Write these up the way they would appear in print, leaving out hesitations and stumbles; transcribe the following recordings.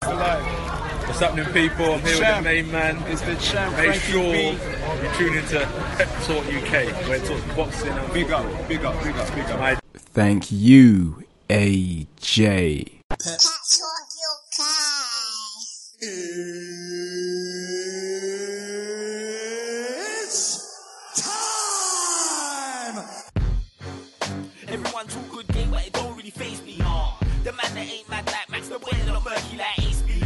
What's happening, people? I'm here with the main man. It's the champ. Make sure you tune into Pep Talk UK, where it talks boxing and big up. Thank you, AJ. Pep Talk UK. It's time! Everyone talk good game, but it don't really faze me. The man that ain't mad like Max, the boy that not murky like Ace B.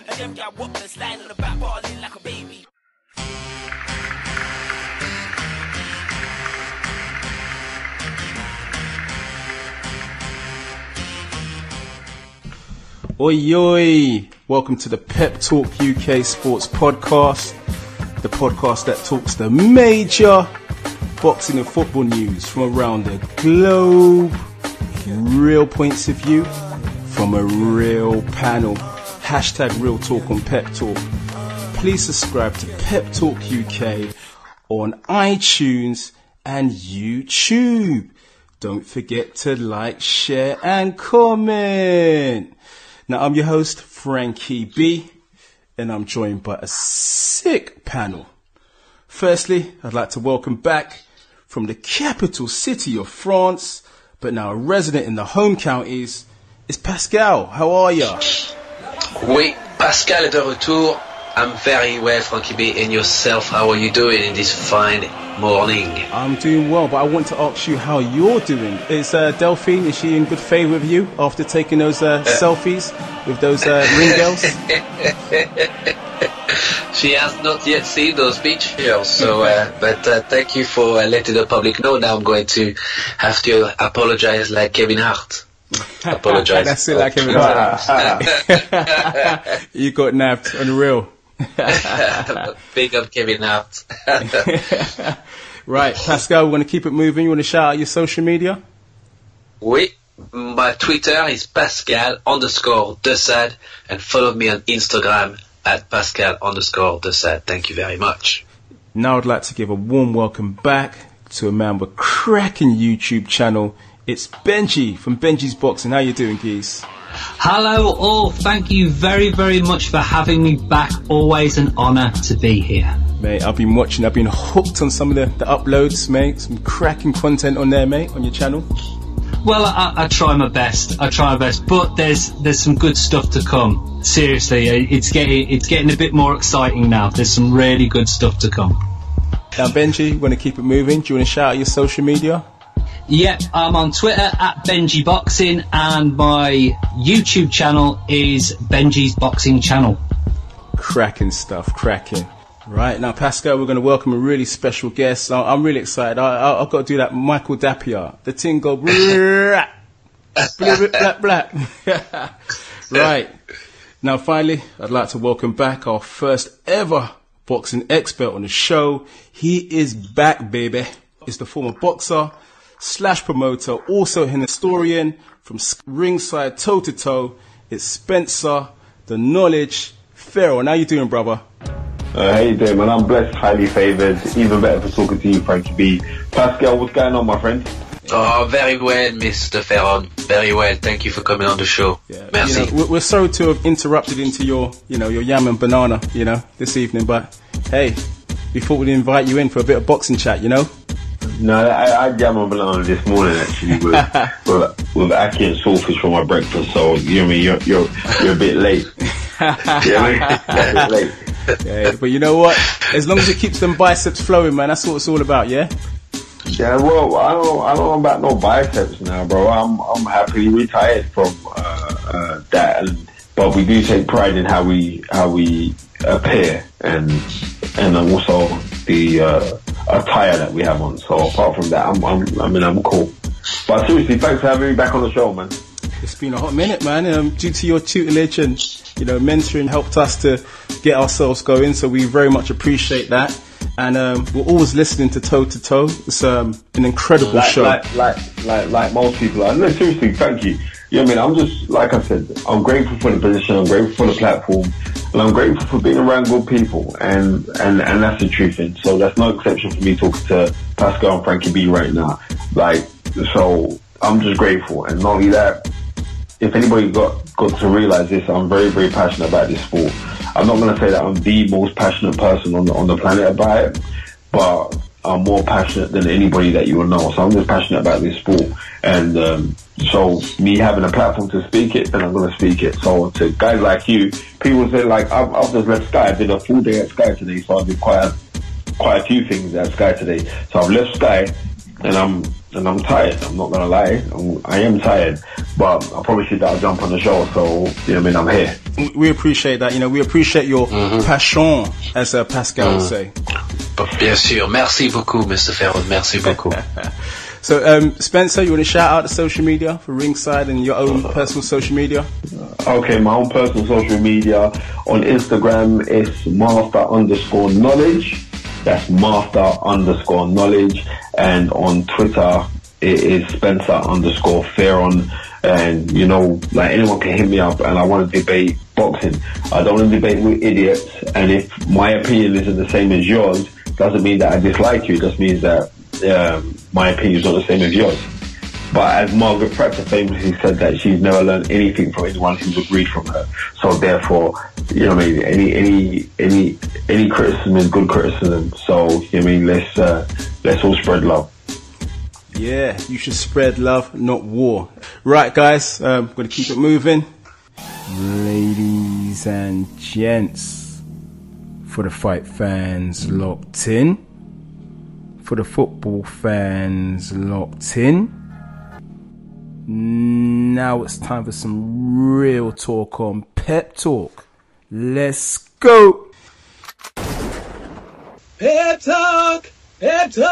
And them guy whoop the slide on the back, balling like a baby. Oi, oi! Welcome to the Pep Talk UK Sports Podcast, the podcast that talks the major boxing and football news from around the globe, real points of view from a real panel. Hashtag Real Talk on Pep Talk. Please subscribe to Pep Talk UK on iTunes and YouTube. Don't forget to like, share and comment. Now, I'm your host, Frankie B, and I'm joined by a sick panel. Firstly, I'd like to welcome back from the capital city of France, but now a resident in the home counties, is Pascal. How are ya? Oui, Pascal est de retour. I'm very well, Frankie B. And yourself, how are you doing in this fine morning? I'm doing well, but I want to ask you how you're doing. Is Delphine, is she in good favour with you after taking those selfies with those ring girls? She has not yet seen those pictures, so but thank you for letting the public know. Now I'm going to have to apologize like Kevin Hart. Apologize. That's it, like Kevin Hart. You got nabbed on the real. Big up Kevin Hart. Right, Pascal, we want to keep it moving. You want to shout out your social media? Oui, my Twitter is Pascal_Desad, and follow me on Instagram at Pascal_Desad. Thank you very much. Now I'd like to give a warm welcome back to a man with a cracking YouTube channel. It's Benji from Benji's Boxing. How you doing, geez? Hello all, thank you very, very much for having me back. Always an honour to be here. Mate, I've been watching, I've been hooked on some of the uploads, mate. Some cracking content on there, mate, on your channel. Well, I try my best, but there's some good stuff to come. Seriously, it's getting a bit more exciting now. There's some really good stuff to come. Now, Benji, want to keep it moving? Do you want to shout out your social media? Yep, I'm on Twitter at Benji Boxing, and my YouTube channel is Benji's Boxing Channel. Cracking stuff, cracking. Right, now Pascal, we're going to welcome a really special guest. I'm really excited. I've got to do that Michael Devine. The thing go blah, blah, blah. Right, now finally, I'd like to welcome back our first ever boxing expert on the show. He is back, baby. He's the former boxer / promoter, also an historian from ringside toe to toe. It's Spencer, the knowledge, Fearon. How you doing, brother? How you doing, man? I'm blessed, highly favoured. Even better for talking to you, Frankie B. Pascal, what's going on, my friend? Oh, very well, Mr. Fearon. Very well. Thank you for coming on the show. Yeah, merci. You know, we're sorry to have interrupted into your yam and banana, this evening, but hey, we thought we'd invite you in for a bit of boxing chat, No, I jam on banana this morning actually with ackee and saltfish for my breakfast. So you're a bit late. Yeah, a bit late. Yeah, but you know what? As long as it keeps them biceps flowing, man, that's what it's all about. Yeah. Yeah, well, I don't know about no biceps now, bro. I'm happily retired from that, but we do take pride in how we appear and also the attire that we have on. So apart from that, I'm cool. But seriously, thanks for having me back on the show, man. It's been a hot minute, man. Due to your tutelage and mentoring helped us to get ourselves going, so we very much appreciate that. And we're always listening to Toe to Toe. It's an incredible show. Like most people are. No, seriously, thank you. You know what I mean? I'm just, like I said, I'm grateful for the position, I'm grateful for the platform, and I'm grateful for being around good people, and that's the truth. And so that's no exception for me talking to Pascal and Frankie B right now. So I'm just grateful. And not only that, if anybody got got to realize this. I'm very, very passionate about this sport. I'm not going to say that I'm the most passionate person on the planet about it, but I'm more passionate than anybody that you will know. So I'm just passionate about this sport. And so me having a platform to speak it, then I'm going to speak it. So to guys like you, people say like, I've just left Sky. I did a full day at Sky today, so I did quite a few things at Sky today. So I've left Sky, and I'm tired. I'm not going to lie. I am tired, but I promise you that I'll jump on the show. So, you know what I mean, I'm here. We appreciate that. You know, we appreciate your passion, as Pascal would say. Bien sûr. Merci beaucoup, Mr. Fearon. Merci beaucoup. So, Spencer, you want to shout out the social media for Ringside and your own personal social media? Okay, my own personal social media on Instagram is master_knowledge. That's master_knowledge. And on Twitter, it is Spencer_Fearon. And, you know, like anyone can hit me up and I want to debate boxing. I don't want to debate with idiots. And if my opinion isn't the same as yours, doesn't mean that I dislike you. It just means that my opinion is not the same as yours. But as Margaret Thatcher famously said that she's never learned anything from anyone who's agreed from her. So therefore, you know what I mean, any criticism is good criticism. So, you know what I mean, let's all spread love. Yeah, you should spread love, not war. Right, guys, we're going to keep it moving. Ladies and gents, for the fight fans locked in, for the football fans locked in, now it's time for some real talk on Pep Talk. Let's go! Pep Talk! Pep Talk!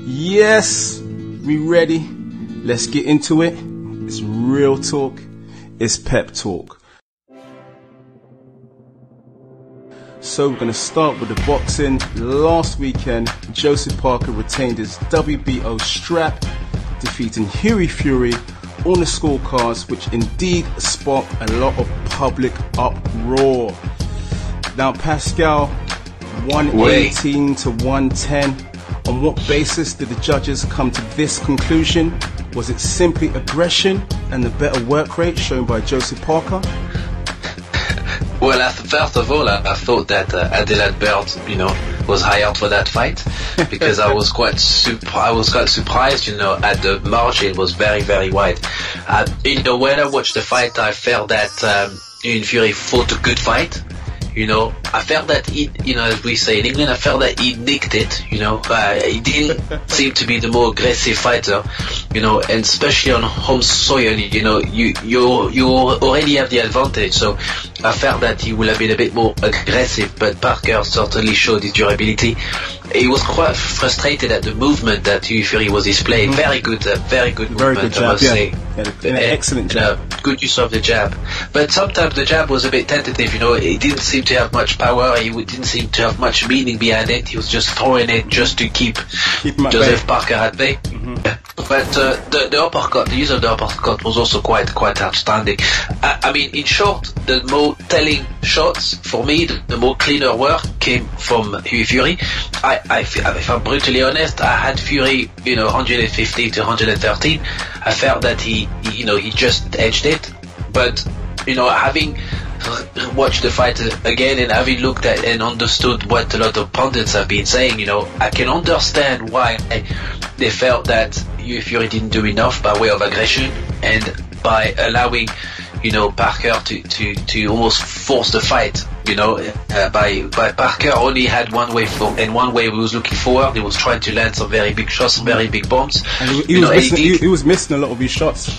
Yes, we ready. Let's get into it. It's real talk. It's Pep Talk. So we're going to start with the boxing. Last weekend, Joseph Parker retained his WBO strap, defeating Hughie Fury on the scorecards, which indeed sparked a lot of public uproar. Now, Pascal, 118 to 110. On what basis did the judges come to this conclusion? Was it simply aggression and the better work rate shown by Joseph Parker? Well, first of all, I thought that Adelaide Bird, you know, was hired for that fight because I was quite surprised, you know, at the margin was very, very wide. You know, when I watched the fight, I felt that Fury fought a good fight. You know, I felt that he, you know, as we say in England, I felt that he nicked it, you know. He didn't seem to be the more aggressive fighter, you know, and especially on home soil, you know, you already have the advantage. So I felt that he would have been a bit more aggressive, but Parker certainly showed his durability. He was quite frustrated at the movement that Hughie Fury was displaying. Very good movement, very good jab, I must say. Excellent jab. Good use of the jab. But sometimes the jab was a bit tentative, you know. It didn't seem to have much power. He didn't seem to have much meaning behind it. He was just throwing it just to keep Joseph Parker at bay. But the uppercut, the use of the uppercut was also quite outstanding. I mean, in short, the more telling shots for me, the more cleaner work came from Hughie Fury. If I'm brutally honest, I had Fury, you know, 115 to 113. I felt that he just edged it. But, you know, having watched the fight again and having looked at and understood what a lot of pundits have been saying, you know, I can understand why they felt that Hughie Fury didn't do enough by way of aggression and by allowing, you know, Parker to almost force the fight. You know, by Parker only had one way and one way he was looking forward. He was trying to land some very big shots, some very big bombs. And he was missing a lot of his shots.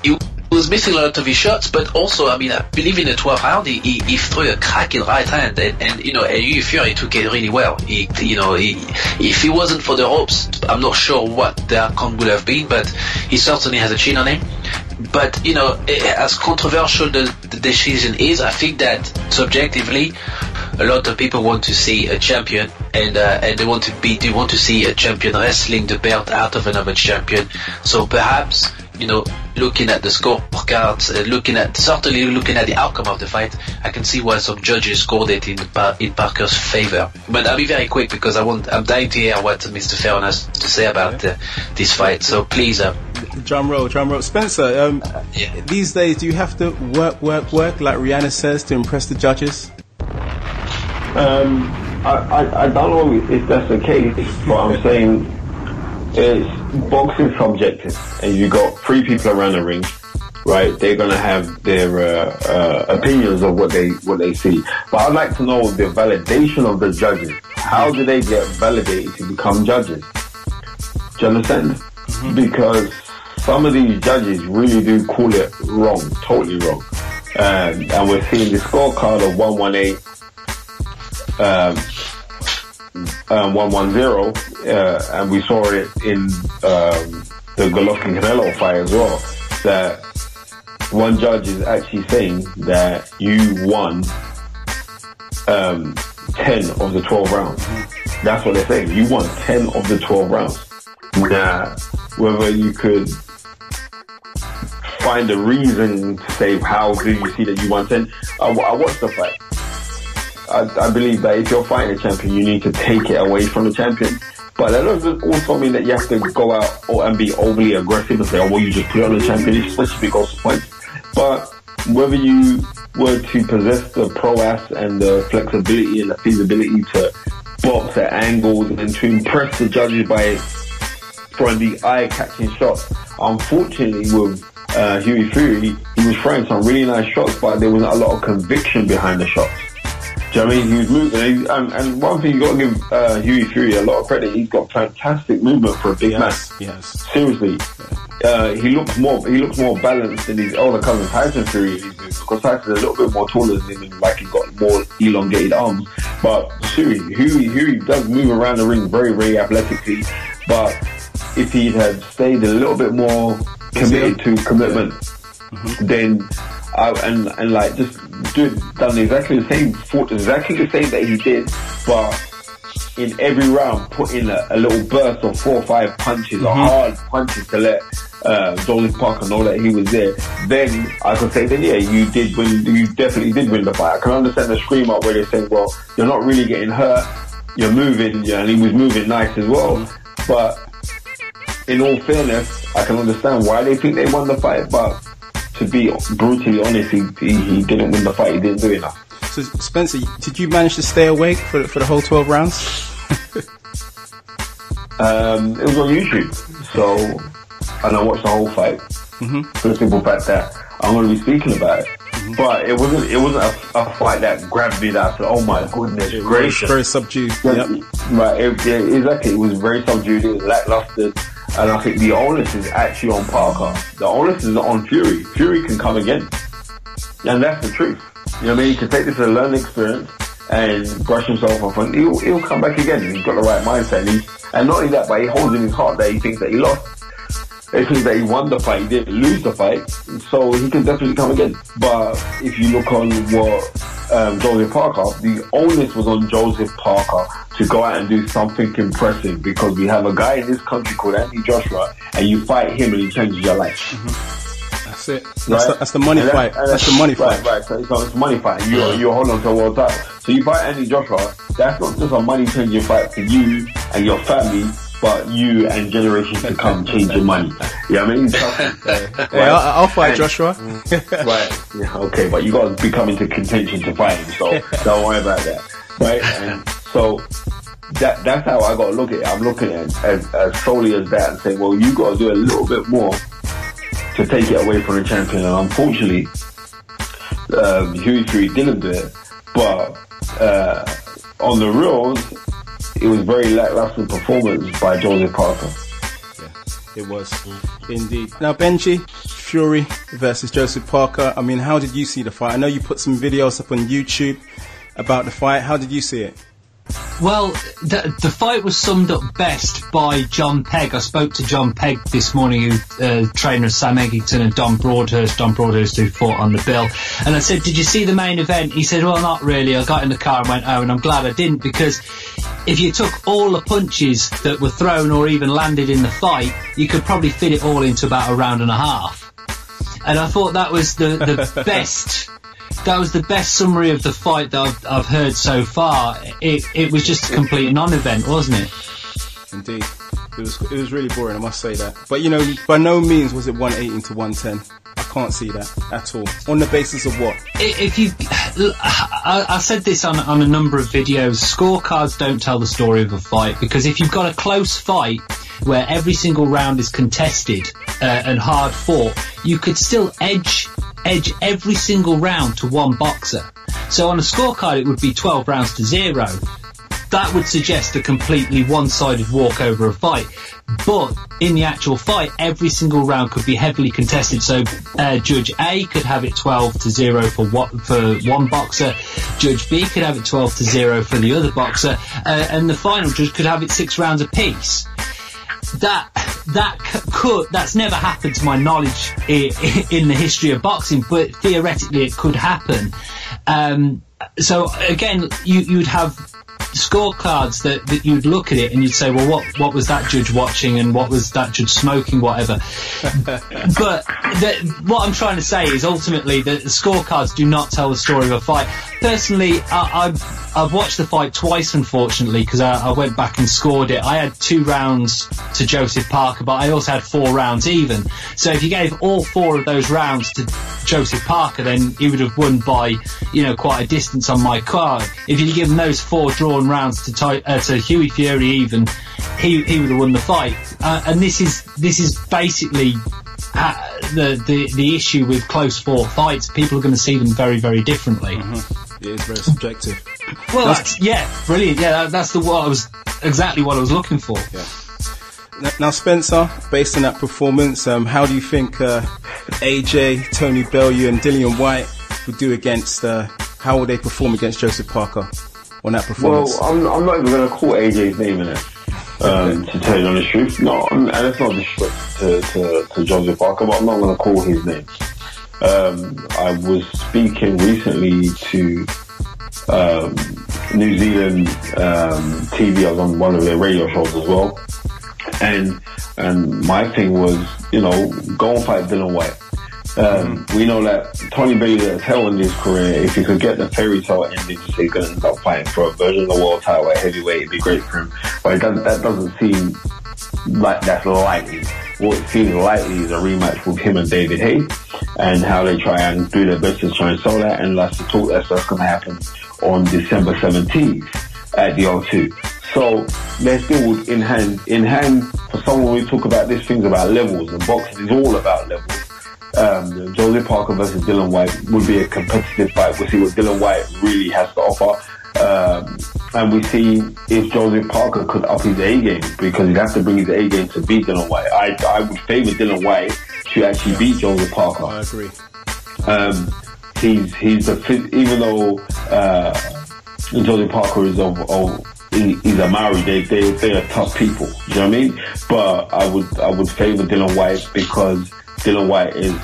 He was missing a lot of his shots, but also, I mean, I believe in the 12th round, he threw a cracking right hand, and you know, Hughie Fury took it really well. If he wasn't for the ropes, I'm not sure what the outcome would have been, but he certainly has a chin on him. But, you know, as controversial the decision is, I think that subjectively, a lot of people want to see a champion, and they want to see a champion wrestling the belt out of another champion. So perhaps, you know, looking at the scorecards, looking at the outcome of the fight, I can see why some judges scored it in Parker's favor. But I'll be very quick because I'm dying to hear what Mr. Fearon has to say about this fight. So please, Drum roll. Spencer, these days, do you have to work like Rihanna says to impress the judges? I don't know if that's the case, but I'm saying it's boxing subjective, and you got 3 people around the ring, right? They're gonna have their opinions of what they see. But I'd like to know the validation of the judges. How do they get validated to become judges? Do you understand? Mm-hmm. Because some of these judges really do call it wrong, totally wrong. And we're seeing the scorecard of 118, 110, and we saw it in the Golovkin-Canelo fight as well, that one judge is actually saying that you won 10 of the 12 rounds. That's what they're saying. You won 10 of the 12 rounds. Now, whether you could find a reason to say how do you see that you won 10, I watched the fight. I believe that if you're fighting a champion, you need to take it away from the champion. But that doesn't also mean that you have to go out and be overly aggressive and say, oh, well, you just put it on the champion, especially if it goes to points. But whether you were to possess the prowess and the flexibility and the feasibility to box at angles and to impress the judges by throwing the eye-catching shots, unfortunately with Hughie Fury, he was throwing some really nice shots, but there wasn't a lot of conviction behind the shots. Do you know what I mean? He was moving, and one thing you got to give Hughie Fury a lot of credit. He's got fantastic movement for a big man. Yes. Seriously, he looks more balanced than his older cousin Tyson Fury, because Tyson's a little bit more taller than him, like he's got more elongated arms. But Hughie does move around the ring very, very athletically. But if he had stayed a little bit more committed to commitment, then and like just done exactly the same, fought exactly the same that he did, but in every round put in a little burst of 4 or 5 punches, or hard punches to let Joseph Parker know that he was there. Then I could say, then yeah, you definitely did win the fight. I can understand the scream up where they're saying, well, you're not really getting hurt, you're moving, and he was moving nice as well. But in all fairness, I can understand why they think they won the fight, but to be brutally honest, he didn't win the fight. He didn't do enough. So, Spencer, did you manage to stay awake for the whole 12 rounds? It was on YouTube, so, and I watched the whole fight for the simple fact that I'm going to be speaking about it. But it wasn't a fight that grabbed me that I said, oh my goodness gracious. Very subdued. Yep. Right, exactly. It was very subdued. It was lackluster. And I think the onus is actually on Parker. The onus is on Fury. Fury can come again. And that's the truth. You know what I mean? He can take this as a learning experience and brush himself off, and he'll come back again. He's got the right mindset. And not only that, but he holds in his heart that he thinks that he lost. He thinks that he won the fight. He didn't lose the fight. So he can definitely come again. But if you look on what Joseph Parker, the onus was on Joseph Parker to go out and do something impressive, because we have a guy in this country called Anthony Joshua, and you fight him and he changes your life. That's it. That's the money fight. That's the money fight. Right. So it's a money fight. You're holding on to a world title. So you fight Anthony Joshua. That's not just a money changing fight for you and your family, but you and generations to come change your money. You know what I mean? I'll fight Joshua. Right. Yeah, okay, but you got to be coming to contention to fight him, so don't worry about that. Right? And so that's how I got to look at it. I'm looking at it as solely as that and saying, well, you got to do a little bit more to take it away from the champion. And unfortunately, Hughie Fury didn't do it. But on the reels, it was very lackluster performance by Joseph Parker. Yeah, it was indeed. Now, Benji, Fury versus Joseph Parker. I mean, how did you see the fight? I know you put some videos up on YouTube about the fight. How did you see it? Well, the fight was summed up best by John Pegg. I spoke to John Pegg this morning, who trainer of Sam Eggington and Don Broadhurst who fought on the bill. And I said, did you see the main event? He said, well, not really. I got in the car and went, oh, and I'm glad I didn't, because if you took all the punches that were thrown or even landed in the fight, you could probably fit it all into about a round and a half. And I thought that was the best... That was the best summary of the fight that I've heard so far. It was just a complete non-event, wasn't it? Indeed. It was really boring, I must say that. But you know, by no means was it 118 to 110. I can't see that at all. On the basis of what? If you, I said this on a number of videos. Scorecards don't tell the story of a fight, because if you've got a close fight where every single round is contested and hard fought, you could still edge every single round to one boxer. So on a scorecard, it would be 12 rounds to 0. That would suggest a completely one-sided walkover of fight. But in the actual fight, every single round could be heavily contested. So Judge A could have it 12 to 0 for one boxer. Judge B could have it 12 to 0 for the other boxer. And the final judge could have it 6 rounds apiece. That's never happened to my knowledge in the history of boxing, but theoretically it could happen. So again, you'd have scorecards that you'd look at it and you'd say, well, what was that judge watching and what was that judge smoking, whatever. But what I'm trying to say is ultimately that the scorecards do not tell the story of a fight. Personally, I've watched the fight twice, unfortunately, because I went back and scored it. I had 2 rounds to Joseph Parker, but I also had 4 rounds even. So if you gave all 4 of those rounds to Joseph Parker, then he would have won by, quite a distance on my card. If you'd given those 4 drawn rounds to Hughie Fury even, he would have won the fight. And this is basically the issue with close fought fights. People are going to see them very, very differently. Mm-hmm. It is very subjective. Well, brilliant. Yeah, that's exactly what I was looking for. Yeah. Now, Spencer, based on that performance, how do you think AJ, Tony Bellew and Dillian White would do against, how will they perform against Joseph Parker on that performance? Well, I'm not even going to call AJ's name in it, to tell you the truth. No, and it's not disrespect to Joseph Parker, but I'm not going to call his name. I was speaking recently to New Zealand TV. I was on one of their radio shows as well, and my thing was, go and fight Dillian White. We know that Tony Bellew at the tail end of his career, if he could get the fairy tale ending, so he's going to end up fighting for a version of the world title at heavyweight, it'd be great for him. But that doesn't seem like that's likely. What seems likely is a rematch with him and David Haye, and how they try and do their best to try and sell that, and that's the talk that's going to happen on December 17th at the O2. So they're still in hand for someone. We talk about these things about levels, and boxing is all about levels. Joseph Parker versus Dillian White would be a competitive fight. We'll see what Dillian White really has to offer. And we see if Joseph Parker could up his A game, because he'd have to bring his A game to beat Dillian White. I would favour Dillian White to actually beat Joseph Parker. I agree. Even though Joseph Parker is he's a Maori, they are tough people. You know what I mean? But I would favour Dillian White, because Dillian White is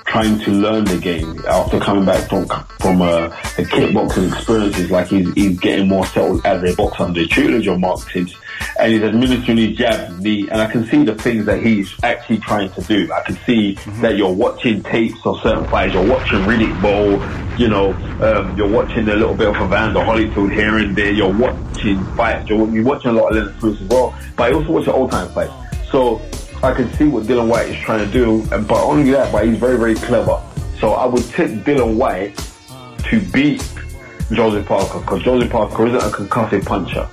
trying to learn the game after coming back from a kickboxing experiences. Like he's getting more settled as a boxer under the tutelage of Mark Tibbs, and he's administering his jab, knee, and I can see the things that he's actually trying to do. I can see that you're watching tapes of certain fights, you're watching Riddick Bowe, you're watching a little bit of Evander Holyfield here and there, you're watching fights, you're watching a lot of Leonard Lewis as well, but I also watch the old time fights. So I can see what Dillian White is trying to do, but only that, but he's very, very clever. So I would tip Dillian White to beat Joseph Parker, because Joseph Parker isn't a concussive puncher.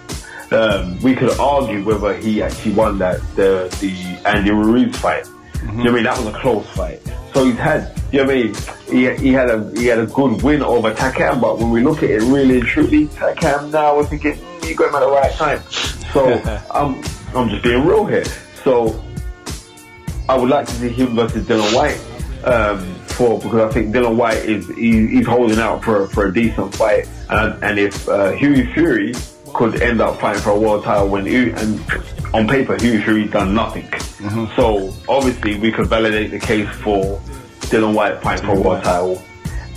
We could argue whether he actually won the Andy Ruiz fight. You know what I mean? That was a close fight. So he's had, you know what I mean? He had a good win over Takam, but when we look at it really and truly, Takam now, we're thinking, you got him at the right time. So I'm just being real here. So I would like to see him versus Dillian White, because I think Dillian White he's holding out for a decent fight, and if Hughie Fury could end up fighting for a world title and on paper Hughie Fury's done nothing. So obviously we could validate the case for Dillian White fighting for a world title,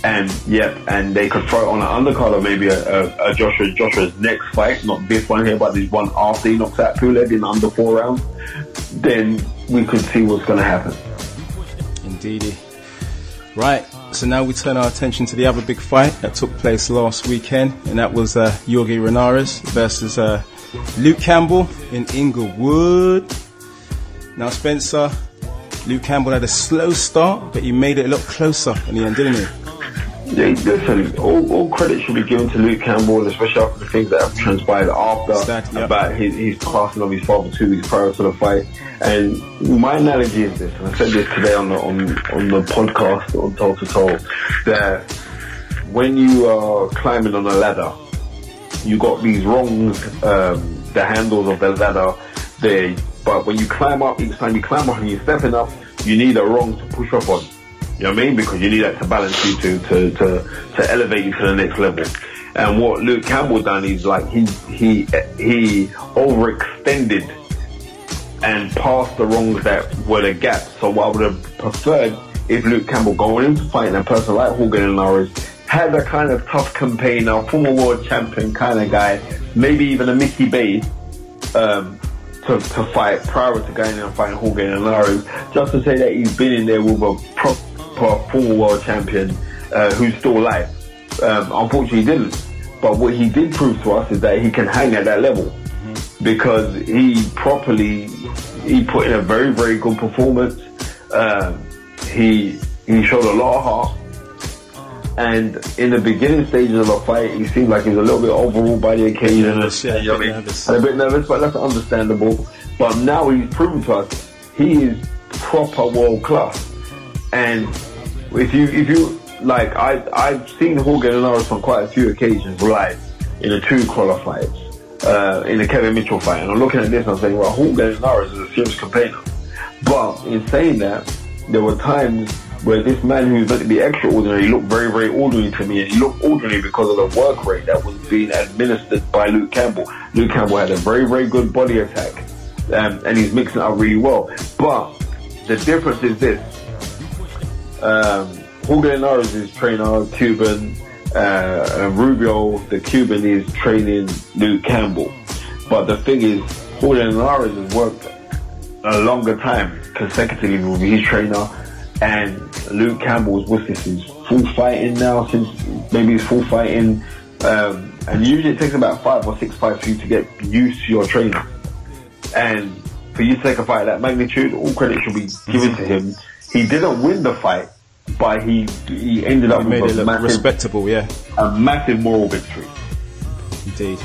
and they could throw it on an undercard or maybe a Joshua's next fight, not this one here, but this one after he knocks out Pulev in under 4 rounds. Then we could see what's going to happen. Indeedy. Right, so now we turn our attention to the other big fight that took place last weekend, and that was Jorge Linares versus Luke Campbell in Inglewood. Now, Spencer, Luke Campbell had a slow start, but he made it a lot closer in the end, didn't he? Yeah, listen, all credit should be given to Luke Campbell, especially after the things that have transpired after about his passing of his father 2 weeks prior to the fight. And my analogy is this, and I said this today on the podcast on Toe to Toe, that when you are climbing on a ladder, you got these rungs, the handles of the ladder there, but when you climb up, each time you climb up and you're stepping up, you need a rung to push up on. You know what I mean? Because you need that to balance you to elevate you to the next level. And what Luke Campbell done is like he overextended and passed the rungs that were the gaps. So what I would have preferred if Luke Campbell going into fighting a person like Hogan and Linares had a kind of tough campaigner, former world champion kind of guy, maybe even a Mickey Bay, to fight prior to going in and fighting Hogan and Linares, just to say that he's been in there with a proper former world champion who's still alive. Unfortunately he didn't, but what he did prove to us is that he can hang at that level, because he put in a very, very good performance. He showed a lot of heart, and in the beginning stages of the fight he seemed like he was a little bit overruled by the occasion, you know what I mean? And a bit nervous, but that's understandable. But now he's proven to us he is proper world class. And if you like, I've seen Hogan and Nore on quite a few occasions live in the 2 crawler fights, in the Kevin Mitchell fight, and I'm looking at this and I'm saying, well, Hogan and Nore is a serious campaigner. But in saying that, there were times where this man who's meant to be extraordinary looked very, very ordinary to me, and he looked ordinary because of the work rate that was being administered by Luke Campbell. Luke Campbell had a very, very good body attack, and he's mixing it up really well. But the difference is this. Hogan and Nore's trainer, Cuban, Rubio, the Cuban, is training Luke Campbell. But the thing is, Hogan and Nore has worked a longer time consecutively with his trainer, and Luke Campbell's this is full fighting now, since maybe he's full fighting, and usually it takes about 5 or 6 fights for you to get used to your trainer. And for you to take a fight of that magnitude, all credit should be given to him. He didn't win the fight, but he ended up made with it look massive, respectable, a massive moral victory. Indeed.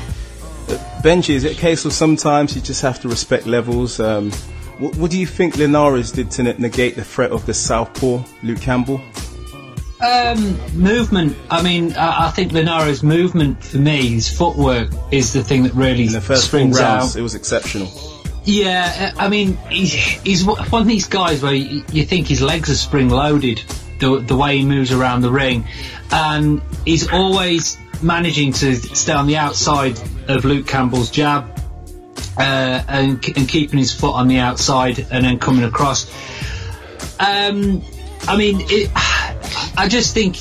Benji, is it a case of sometimes you just have to respect levels? What do you think Linares did to negate the threat of the southpaw, Luke Campbell? Movement. I mean, I think Linares' movement, for me, his footwork is the thing that really in the first springs 4 rounds, out. It was exceptional. Yeah, I mean, he's one of these guys where you think his legs are spring-loaded, the way he moves around the ring, and he's always managing to stay on the outside of Luke Campbell's jab, and keeping his foot on the outside and then coming across. I mean, I just think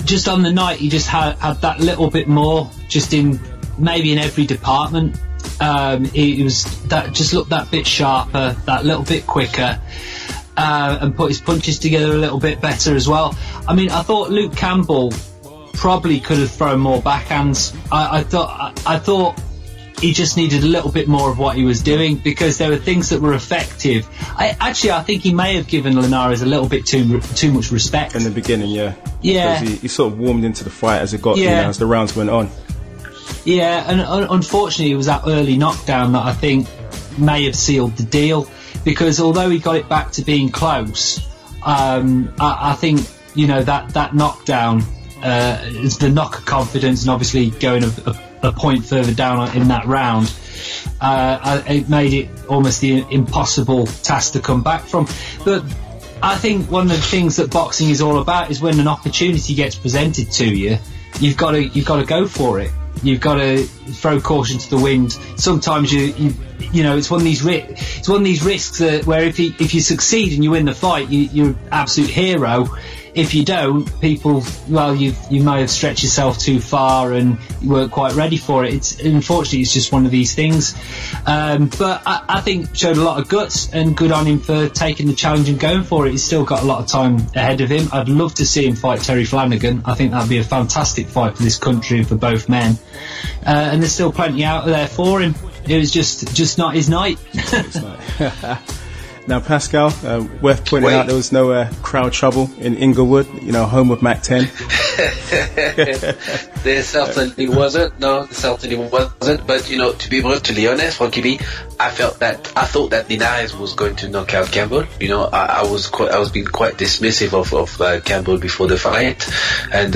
just on the night he just had that little bit more, just in maybe in every department. It was that just looked that bit sharper, that little bit quicker, and put his punches together a little bit better as well. I mean, I thought Luke Campbell probably could have thrown more backhands. I thought he just needed a little bit more of what he was doing, because there were things that were effective. I think he may have given Linares a little bit too much respect in the beginning. Yeah. Because he sort of warmed into the fight as it got, as the rounds went on. Yeah, and unfortunately it was that early knockdown that I think may have sealed the deal, because although he got it back to being close, I think, you know, that knockdown is the knock of confidence, and obviously going a point further down in that round, it made it almost the impossible task to come back from. But I think one of the things that boxing is all about is when an opportunity gets presented to you, you've got to go for it. You've got to throw caution to the wind. Sometimes you know, it's one of these risks where if you succeed and you win the fight, you're an absolute hero. if you don't, people, well, you may have stretched yourself too far and you weren't quite ready for it. Unfortunately, it's just one of these things. But I think showed a lot of guts, and good on him for taking the challenge and going for it. He's still got a lot of time ahead of him. I'd love to see him fight Terry Flanagan. I think that'd be a fantastic fight for this country and for both men. And there's still plenty out there for him. It was just not his night. Now, Pascal, worth pointing out there was no crowd trouble in Inglewood, home of Mack 10. There certainly wasn't. No, there certainly wasn't. But, to be brutally honest, Frankie B, I thought that Linares was going to knock out Campbell. I was being quite dismissive of Campbell before the fight. And,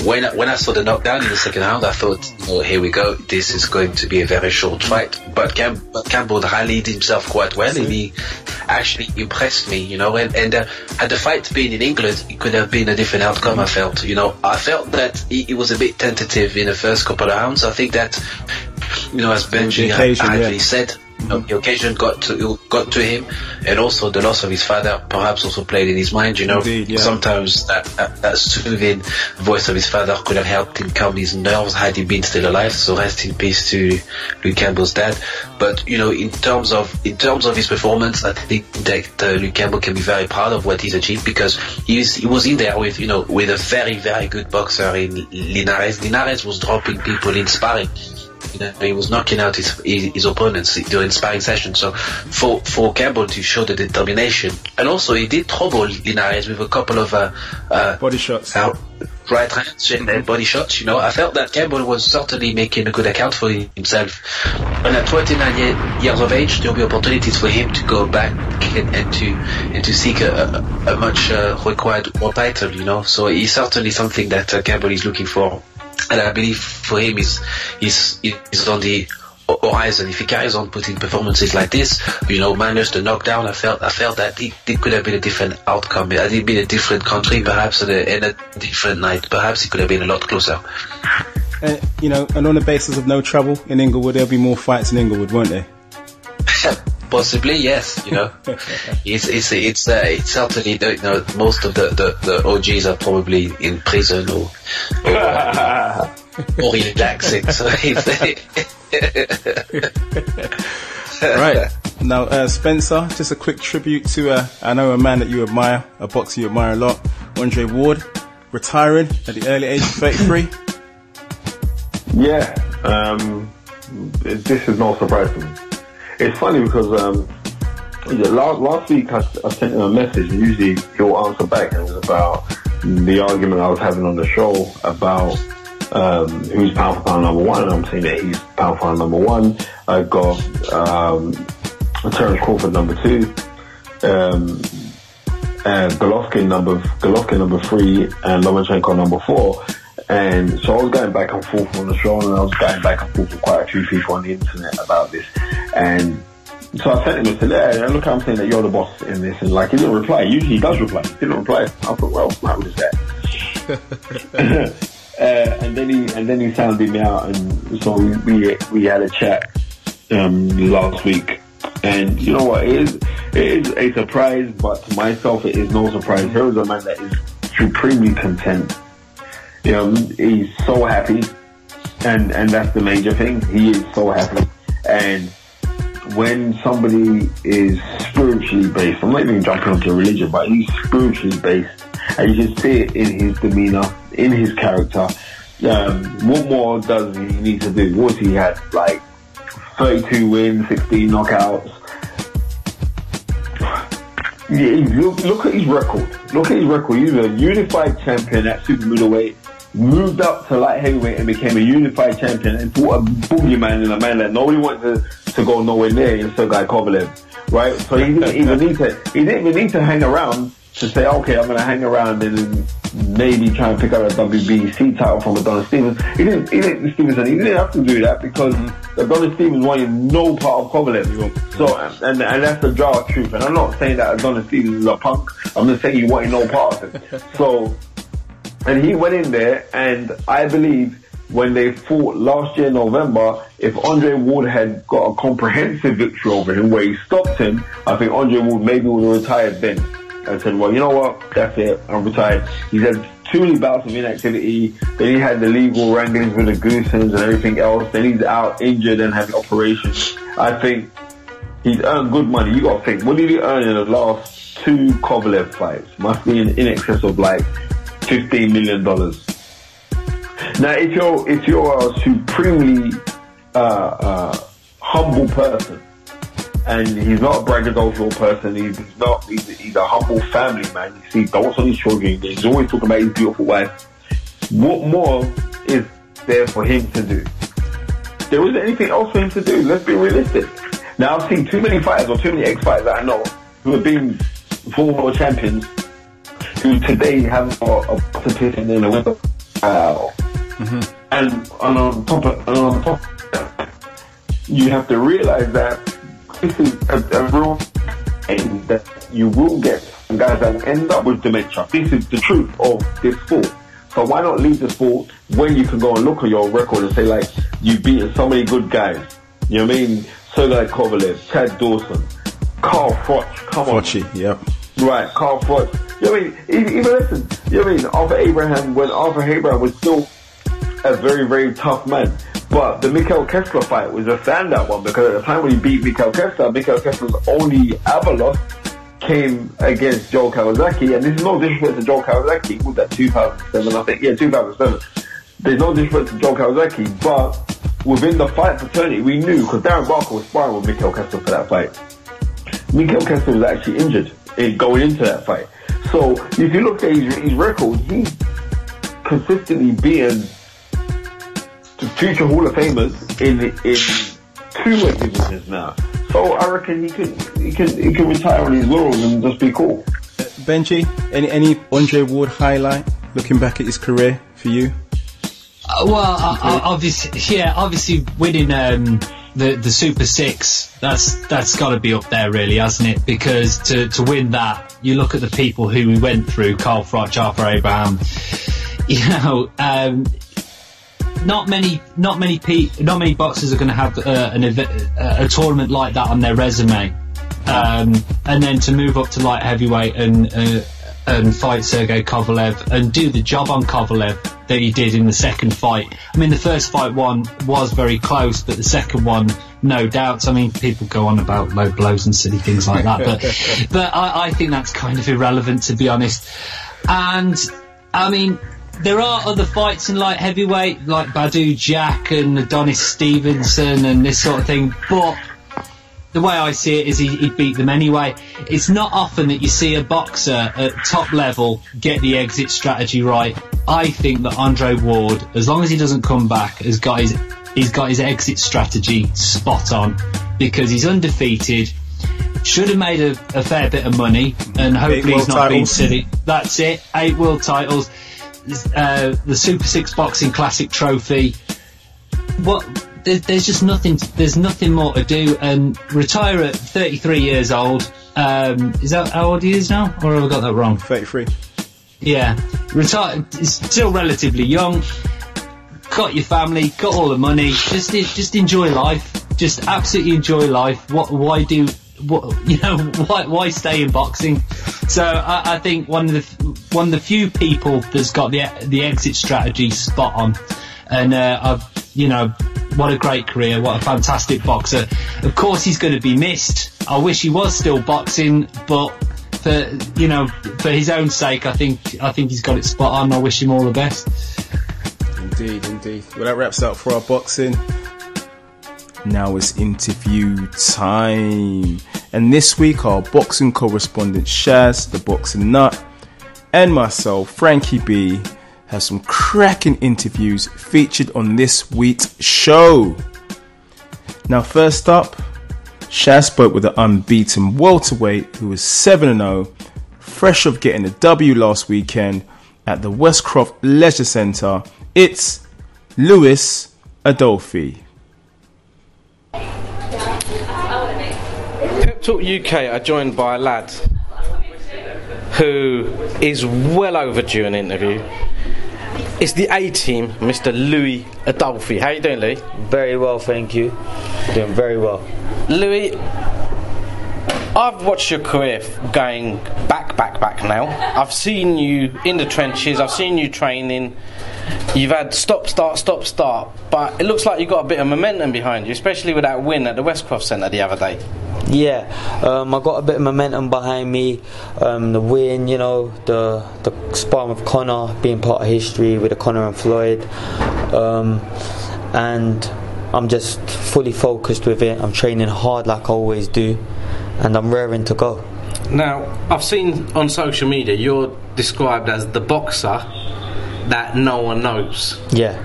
when I saw the knockdown in the second round, I thought, here we go. This is going to be a very short fight. But Campbell rallied himself quite well, and he actually impressed me, and had the fight been in England, it could have been a different outcome. I felt that he was a bit tentative in the first couple of rounds. I think that, as Benji rightly said, the occasion got to him, and also the loss of his father perhaps also played in his mind. Indeed, yeah. Sometimes that soothing voice of his father could have helped him calm his nerves had he been still alive. So rest in peace to Luke Campbell's dad. But in terms of his performance, I think that Luke Campbell can be very proud of what he's achieved, because he was in there with a very, very good boxer in Linares. Linares was dropping people in sparring. He was knocking out his opponents during sparring sessions. So for Campbell to show the determination, and also he did trouble Linares with a couple of body shots, right hands and body shots. I felt that Campbell was certainly making a good account for himself. And at 29 years of age, there will be opportunities for him to go back and to seek a much required world title. So he's certainly something that Campbell is looking for. And I believe for him is on the horizon. If he carries on putting performances like this, minus the knockdown, I felt that it could have been a different outcome. Had it been a different country, perhaps, and a different night, perhaps it could have been a lot closer. And on the basis of no trouble in Inglewood, there'll be more fights in Inglewood, won't there? Possibly, yes. It's certainly most of the OGs are probably in prison or relaxing. So right now, Spencer, just a quick tribute to I know a man that you admire, a boxer you admire a lot, Andre Ward, retiring at the early age of 33. Yeah, this is no surprise to me. It's funny because last week I sent him a message, and usually he'll answer back, and it was about the argument I was having on the show about who's pound for pound number one, and I'm saying that he's pound for pound number one. I got Terence Crawford number two, Golovkin number three, and Lomachenko number four. And so I was going back and forth on the show, and I was going back and forth with quite a few people on the internet about this. And so I sent him and said, yeah, look, I'm saying that you're the boss in this. And he didn't reply. Usually he does reply. He didn't reply. I thought, well, what was that? and then he sounded me out, and so we had a chat last week. And you know what? It is a surprise, but to myself it is no surprise. Here is a man that is supremely content. He's so happy, and that's the major thing. He is so happy. And when somebody is spiritually based, I'm not even jumping onto religion, but he's spiritually based, and you just see it in his demeanor, in his character. What more does he need to do? What he had, 32 wins, 16 knockouts. Look at his record. He's a unified champion at super middleweight. Moved up to light heavyweight and became a unified champion, and fought a boogeyman and a man that nobody wanted to go nowhere near in Sergei Kovalev, right? So he didn't even need to hang around to say, okay, I'm going to hang around and maybe try and pick up a WBC title from Adonis Stevens. He didn't have to do that, because Adonis Stevens wanted no part of Kovalev. So, and that's the jar of truth. And I'm not saying that Adonis Stevens is a punk. I'm just saying he wanted no part of it. So, and he went in there, and I believe when they fought last year in November, if Andre Ward had got a comprehensive victory over him where he stopped him, I think Andre Ward maybe would have retired then. and said, well, you know what, that's it, I'm retired. He's had too many bouts of inactivity, then he had the legal wranglings with the Goosens and everything else, then he's out injured and having operations. I think he's earned good money. You gotta think, what did he earn in the last 2 Kovalev fights? Must be in excess of like $15 million. Now, if you're a supremely humble person, and he's not a braggadocious person, he's a humble family man. You see, dotes on his children, he's always talking about his beautiful wife. What more is there for him to do? There isn't anything else for him to do, let's be realistic. Now, I've seen too many fighters, or too many ex-fighters that I know, who have been former world champions, who today have a position in the window. And on top of that, you have to realize that this is a real thing, that you will get some guys that end up with dementia. This is the truth of this sport. So why not leave the sport when you can go and look at your record and say, like, you've beaten so many good guys. You know what I mean? Sergei Kovalev, Chad Dawson, Carl Froch, come on. Frochi, yep. Right, Carl Froch. You know what I mean? Even listen, you know what I mean? Arthur Abraham was still a very, very tough man. But the Micheal Kessler fight was a standout one, because at the time when he beat Micheal Kessler's only Fabolous came against Joe Kawasaki, and this is no disrespect to Joe Kawasaki. Was that 2007, I think? Yeah, 2007. There's no disrespect to Joe Kawasaki, but within the fight fraternity, we knew, because Darren Barker was sparring with Micheal Kessler for that fight. Micheal Kessler was actually injured going into that fight. So if you look at his record, he's consistently beaten future Hall of Famers in 2 weight divisions now. So I reckon he can retire on his laurels and just be cool. Benji, any Andre Ward highlight looking back at his career for you? Obviously winning the Super 6, that's got to be up there, really, hasn't it? Because to win that, you look at the people who we went through: Carl Froch, Arthur Abraham. You know, not many boxers are going to have a tournament like that on their resume, and then to move up to light heavyweight and fight Sergei Kovalev and do the job on Kovalev that he did in the second fight. I mean, the first fight one was very close, but the second one, no doubts. I mean, people go on about low blows and silly things like that, but I think that's kind of irrelevant, to be honest. And I mean, there are other fights in light heavyweight, like Badu Jack and Adonis Stevenson and this sort of thing, but the way I see it is he beat them anyway. It's not often that you see a boxer at top level get the exit strategy right. I think that Andre Ward, as long as he doesn't come back, he's got his exit strategy spot on, because he's undefeated, should have made a fair bit of money, and hopefully he's not been silly. That's it, 8 world titles, the Super 6 Boxing Classic trophy. There's just nothing. There's nothing more to do, and retire at 33 years old. Is that how old he is now, or have I got that wrong? 33. Yeah, retire. Still relatively young. Got your family, got all the money. Just enjoy life. Just absolutely enjoy life. Why stay in boxing? So I think one of the few people that's got the exit strategy spot on, and what a great career, what a fantastic boxer. Of course he's going to be missed. I wish he was still boxing, but for his own sake, I think he's got it spot on. I wish him all the best. Indeed. Well, that wraps up for our boxing. Now it's interview time. And this week our boxing correspondent Shaz, the boxing nut, and myself, Frankie B, have some cracking interviews featured on this week's show. Now, first up, Shaz spoke with the unbeaten welterweight who was 7-0, fresh off getting a W last weekend at the Westcroft Leisure Centre. It's Louie Adolphe. Pep Talk UK are joined by a lad who is well overdue an interview. It's the A-team, Mr. Louie Adolphe. How you doing, Louie? Very well, thank you. Doing very well. Louie, I've watched your career going back now. I've seen you in the trenches, I've seen you training. You've had stop, start, but it looks like you've got a bit of momentum behind you, especially with that win at the Westcroft Centre the other day. Yeah, I got a bit of momentum behind me. The win, you know, the sparring with Connor, being part of history with the Connor and Floyd, and I'm just fully focused with it. I'm training hard like I always do, and I'm raring to go. Now, I've seen on social media you're described as the boxer that no one knows. Yeah.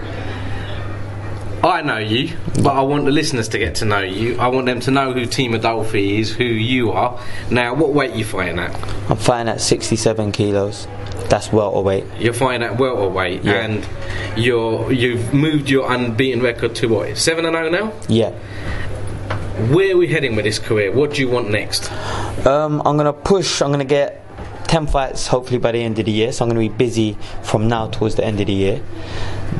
I know you, but I want the listeners to get to know you. I want them to know who Team Adolfie is, who you are. Now, what weight are you fighting at? I'm fighting at 67 kilos. That's welterweight. You're fighting at welterweight, yeah. And you've moved your unbeaten record to what, 7-0 now? Yeah. Where are we heading with this career? What do you want next? I'm going to push. I'm going to get 10 fights hopefully by the end of the year, so I'm going to be busy from now towards the end of the year.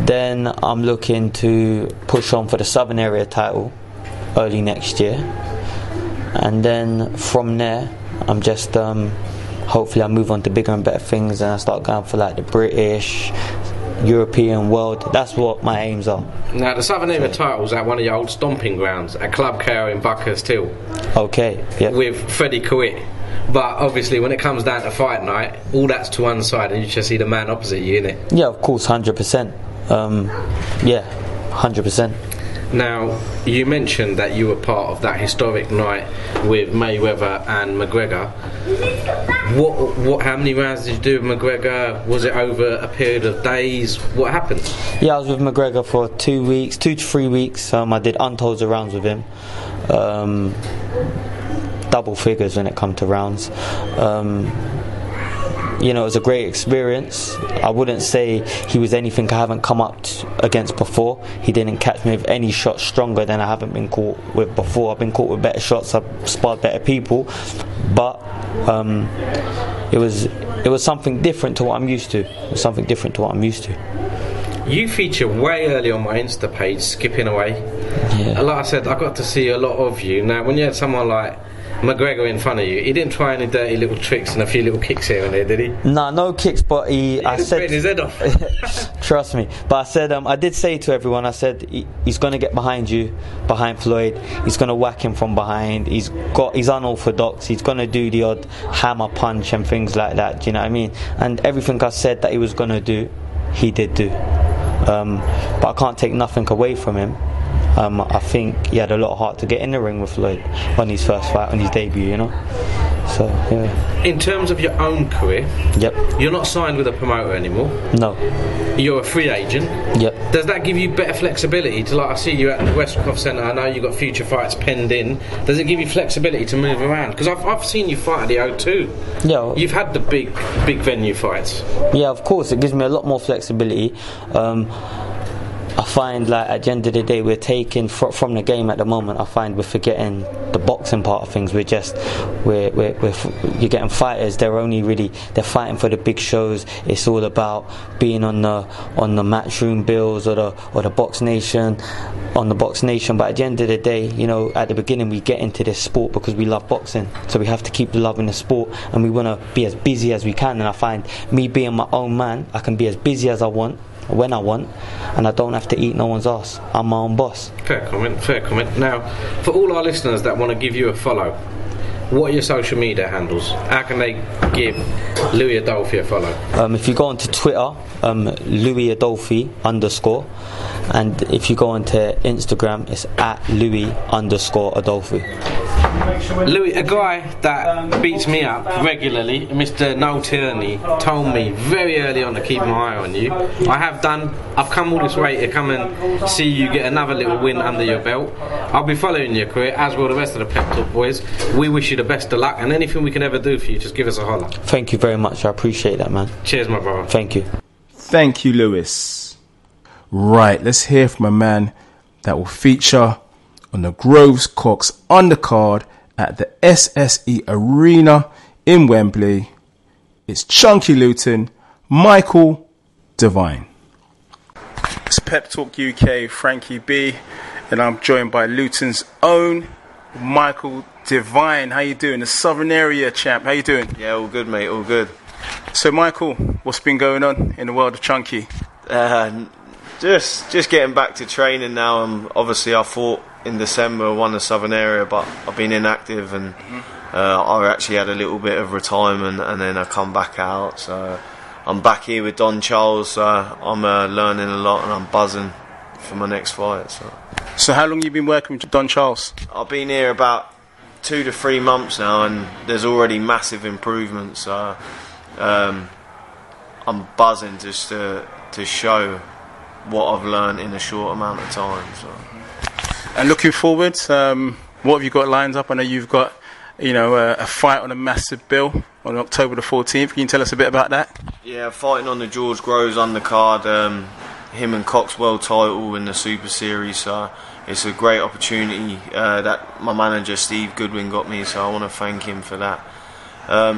Then I'm looking to push on for the Southern Area title early next year, and then from there I'm just hopefully I move on to bigger and better things, and I start going for like the British, European, world. That's what my aims are. Now the Southern Area title's at one of your old stomping grounds at Club KO in Buckhurst Hill. Okay, yeah. With Freddie Kawit. But obviously when it comes down to fight night, all that's to one side and you just see the man opposite you, innit? Yeah, of course, 100%. Yeah, 100%. Now, you mentioned that you were part of that historic night with Mayweather and McGregor. How many rounds did you do with McGregor? Was it over a period of days? What happened? Yeah, I was with McGregor for 2 weeks, 2 to 3 weeks. I did untold of rounds with him. Double figures when it come to rounds. You know, it was a great experience. I wouldn't say he was anything I haven't come up against before. He didn't catch me with any shots stronger than I haven't been caught with before. I've been caught with better shots, I've sparred better people, but it was something different to what I'm used to. It was something different to what I'm used to. You feature way early on my Insta page, skipping away. Yeah. Like I said, I got to see a lot of you. Now, when you had someone like McGregor in front of you, he didn't try any dirty little tricks and a few little kicks here and there, did he? Nah, no kicks, but I said his head off. Trust me. But I said, I did say to everyone, I said he's going to get behind you, behind Floyd. He's going to whack him from behind. He's unorthodox. He's going to do the odd hammer punch and things like that. Do you know what I mean? And everything I said that he was going to do, he did do. But I can't take nothing away from him. I think he had a lot of heart to get in the ring with Lloyd on his first fight, on his debut, you know. So, yeah. In terms of your own career, yep. You're not signed with a promoter anymore. No. You're a free agent. Yep. Does that give you better flexibility to, like, I see you at the Westcroft Centre, I know you've got future fights penned in. Does it give you flexibility to move around? Because I've seen you fight at the O2. Yeah. You've had the big venue fights. Yeah, of course. It gives me a lot more flexibility. I find, like, at the end of the day, we're taking from the game at the moment. I find we're forgetting the boxing part of things. You're getting fighters. They're fighting for the big shows. It's all about being on the Matchroom bills or the Box Nation, on the Box Nation. But at the end of the day, you know, at the beginning we get into this sport because we love boxing. So we have to keep loving the sport, and we want to be as busy as we can. And I find me being my own man, I can be as busy as I want, when I want, and I don't have to eat no one's ass. I'm my own boss. Fair comment. Now, for all our listeners that want to give you a follow, what are your social media handles? How can they give Louie Adolphe a follow? If you go onto Twitter, Louie Adolphe _, and if you go onto Instagram, it's at Louie_Adolphe. Louis, a guy that beats me up regularly, Mr. No Tyranny, told me very early on to keep my eye on you. I have done. I've come all this way to come and see you get another little win under your belt. I'll be following your career, as will the rest of the Pep Talk boys. We wish you the best of luck, and anything we can ever do for you, just give us a holler. Thank you very much. I appreciate that, man. Cheers, my brother. Thank you. Thank you, Lewis. Right, let's hear from a man that will feature on the Groves Cox undercard at the SSE Arena in Wembley. It's Chunky Luton, Michael Devine. It's Pep Talk UK, Frankie B, and I'm joined by Luton's own Michael Devine. How you doing? The Southern Area champ. How you doing? Yeah, all good, mate. All good. So, Michael, what's been going on in the world of Chunky? Just getting back to training now. Obviously, I fought in December, won the Southern Area, but I've been inactive, and I actually had a little bit of retirement, and then I come back out. So I'm back here with Don Charles. I'm learning a lot, and I'm buzzing for my next fight. So how long have you been working with Don Charles? I've been here about 2 to 3 months now, and there's already massive improvements. So I'm buzzing just to show what I've learned in a short amount of time. So. And looking forward, what have you got lined up? I know you've got, a fight on a massive bill on October the 14th. Can you tell us a bit about that? Yeah, fighting on the George Groves undercard, him and Cox world title in the Super Series. So it's a great opportunity that my manager Steve Goodwin got me. So I want to thank him for that.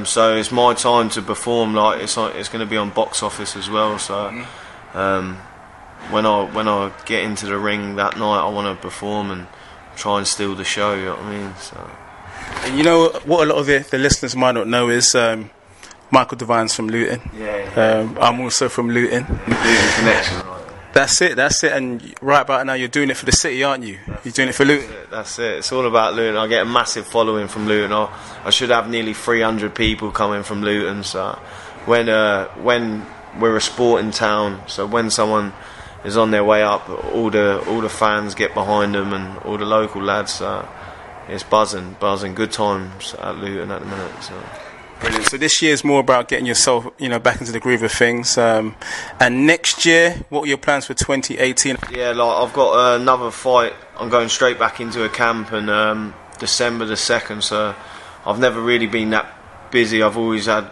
So it's my time to perform. Like it's going to be on box office as well. So when I get into the ring that night, I want to perform and try and steal the show. You know what I mean? So. And you know what a lot of the listeners might not know is Michael Devine's from Luton. Yeah. I'm also from Luton. Luton connection, right? That's it. And right about now, you're doing it for the city, aren't you? You're doing it for Luton. That's it. It's all about Luton. I get a massive following from Luton. I should have nearly 300 people coming from Luton. So when we're a sporting town, so when someone is on their way up, all the fans get behind them, and all the local lads. It's buzzing. Good times at Luton at the minute. So. Brilliant. So this year is more about getting yourself, back into the groove of things. And next year, what are your plans for 2018? Yeah, I've got another fight. I'm going straight back into a camp, and December the 2nd. So I've never really been that busy. I've always had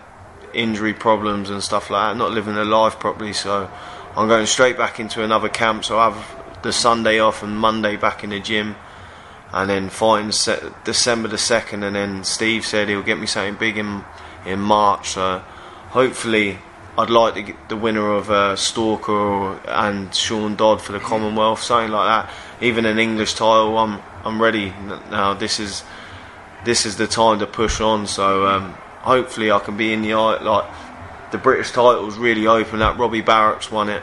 injury problems and stuff like that. Not living a life properly. So I'm going straight back into another camp. So I have the Sunday off and Monday back in the gym. And then fighting December the 2nd, and then Steve said he'll get me something big in March. So hopefully, I'd like to get the winner of Stalker and Sean Dodd for the Commonwealth, something like that. Even an English title, I'm ready now. This is the time to push on. So hopefully, I can be in the eye. Like the British title's really open. That Robbie Barrack's won it,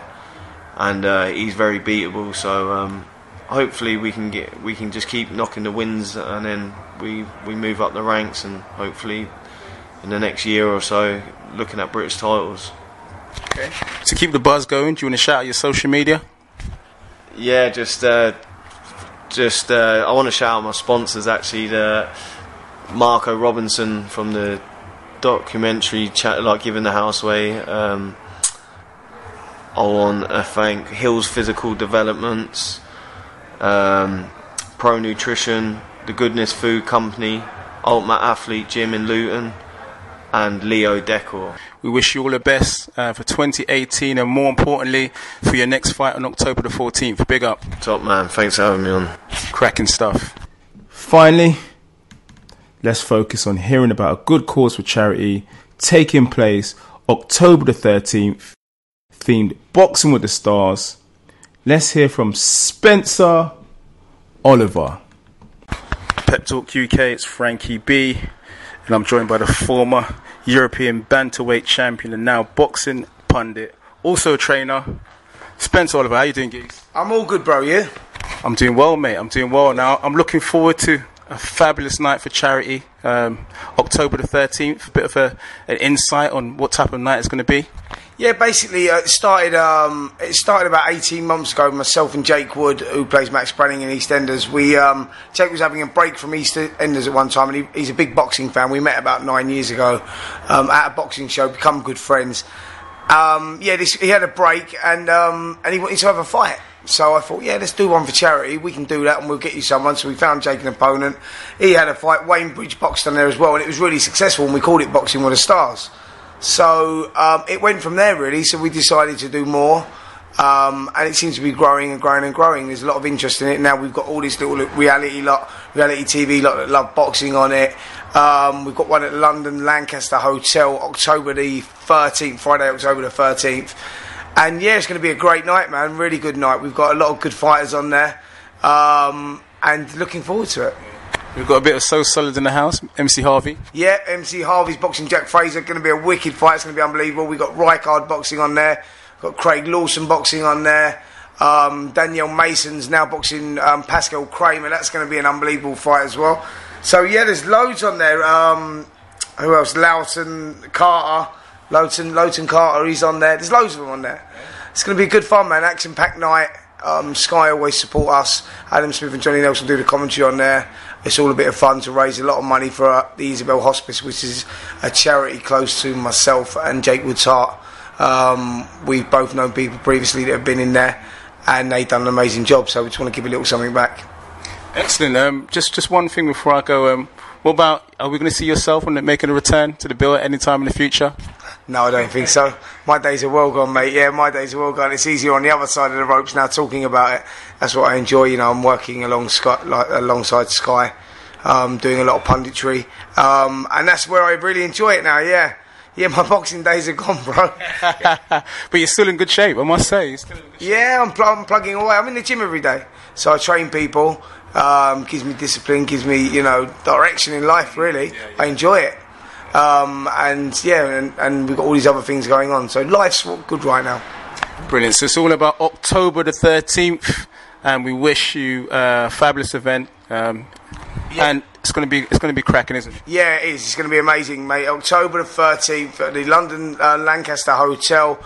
and he's very beatable. So. Hopefully we can just keep knocking the wins, and then we move up the ranks, and hopefully in the next year or so looking at British titles. Okay. To keep the buzz going, do you want to shout out your social media? Yeah, just I want to shout out my sponsors actually. Marco Robinson from the documentary Giving the House Away. I want to thank Hills Physical Developments. Pro Nutrition, the Goodness Food Company, Ultimate Athlete Gym in Luton, and Leo Decor. We wish you all the best for 2018, and more importantly for your next fight on October the 14th. Big up. Top man, thanks for having me on. Cracking stuff. Finally, let's focus on hearing about a good cause for charity taking place October the 13th, themed Boxing with the Stars. Let's hear from Spencer Oliver. Pep Talk UK, it's Frankie B, and I'm joined by the former European bantamweight champion and now boxing pundit, also a trainer, Spencer Oliver. How you doing, Geeks? I'm all good, bro. You? I'm doing well, mate. I'm doing well. Now, I'm looking forward to a fabulous night for charity, October the 13th. A bit of an insight on what type of night it's going to be. Yeah, basically it started about 18 months ago. Myself and Jake Wood, who plays Max Branning in EastEnders, Jake was having a break from EastEnders at one time, and he's a big boxing fan. We met about 9 years ago at a boxing show, become good friends. He had a break, and he wanted to have a fight. So I thought, let's do one for charity. We can do that, and we'll get you someone. So we found Jake an opponent. He had a fight. Wayne Bridge boxed on there as well, and it was really successful, and we called it Boxing with the Stars. So it went from there, really. So we decided to do more, and it seems to be growing and growing and growing. There's a lot of interest in it. Now we've got all this little reality TV lot that love boxing on it. We've got one at London Lancaster Hotel, October the 13th, Friday, October the 13th. And it's going to be a great night, man. Really good night. We've got a lot of good fighters on there, and looking forward to it. We've got a bit of So Solid in the house, MC Harvey. Yeah, MC Harvey's boxing Jack Fraser. Going to be a wicked fight. It's going to be unbelievable. We've got Rijkaard boxing on there. Got Craig Lawson boxing on there. Danielle Mason's now boxing Pascal Kramer. That's going to be an unbelievable fight as well. So yeah, there's loads on there. Who else? Lowton Carter. Lowton Carter, he's on there. There's loads of them on there. It's going to be good fun, man. Action-packed night. Sky always support us. Adam Smith and Johnny Nelson do the commentary on there. It's all a bit of fun to raise a lot of money for the Isabel Hospice, which is a charity close to myself and Jake Woods Hart. We've both known people previously that have been in there, and they've done an amazing job, so we just want to give a little something back. Excellent. Just one thing before I go. What about, are we going to see yourself making a return to the bill at any time in the future? No, I don't think so. My days are well gone, mate. Yeah, my days are well gone. It's easier on the other side of the ropes now, talking about it. That's what I enjoy. You know, I'm working alongside Sky, doing a lot of punditry, and that's where I really enjoy it now. Yeah, my boxing days are gone, bro. But you're still in good shape, I must say. Yeah, I'm plugging away. I'm in the gym every day, so I train people. Gives me discipline, gives me, direction in life, really. I enjoy it. And we've got all these other things going on, so life's good right now. Brilliant. So it's all about October the 13th, and we wish you a fabulous event. And it's going to be cracking, isn't it? Yeah, it is. It's going to be amazing, mate. October the 13th at the London Lancaster Hotel.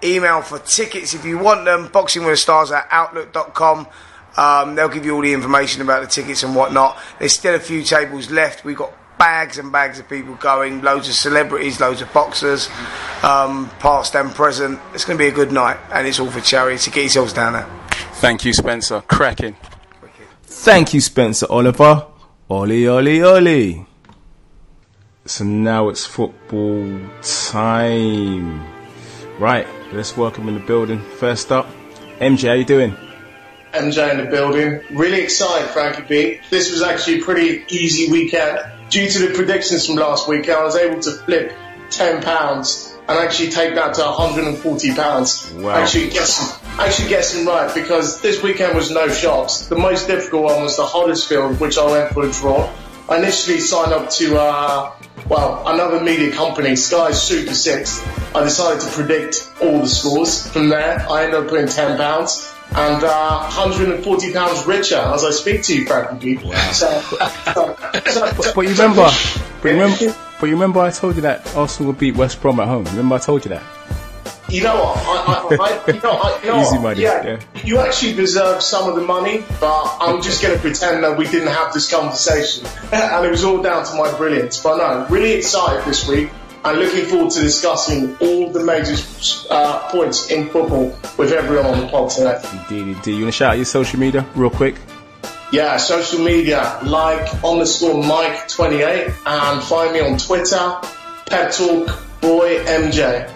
Email for tickets if you want them. boxingwiththestars@outlook.com. They'll give you all the information about the tickets and whatnot. There's still a few tables left. We've got bags and bags of people going, loads of celebrities, loads of boxers, past and present. It's going to be a good night, and it's all for charity, so get yourselves down there. Thank you, Spencer. Cracking. Thank you, Spencer Oliver. Oli, oli, oli. So now it's football time. Right, let's welcome in the building. First up, MJ, how you doing? MJ in the building. Really excited, Frankie B. This was actually a pretty easy weekend. Due to the predictions from last weekend, I was able to flip £10 and actually take that to £140. Wow. Actually guessing right, because this weekend was no shocks. The most difficult one was the Huddersfield, which I went for a draw. I initially signed up to another media company, Sky Super 6. I decided to predict all the scores. From there, I ended up putting £10. And £140 richer as I speak to you, Frankie. Wow. But you remember I told you that Arsenal would beat West Brom at home. Remember I told you that? You know what? Easy money. Yeah. You actually deserve some of the money, but I'm just going to pretend that we didn't have this conversation, and it was all down to my brilliance. But no, really excited this week. I'm looking forward to discussing all the major points in football with everyone on the pod today. Indeed. You want to shout out your social media real quick? Yeah, social media, _Mike28, and find me on Twitter, Pep Talk Boy MJ.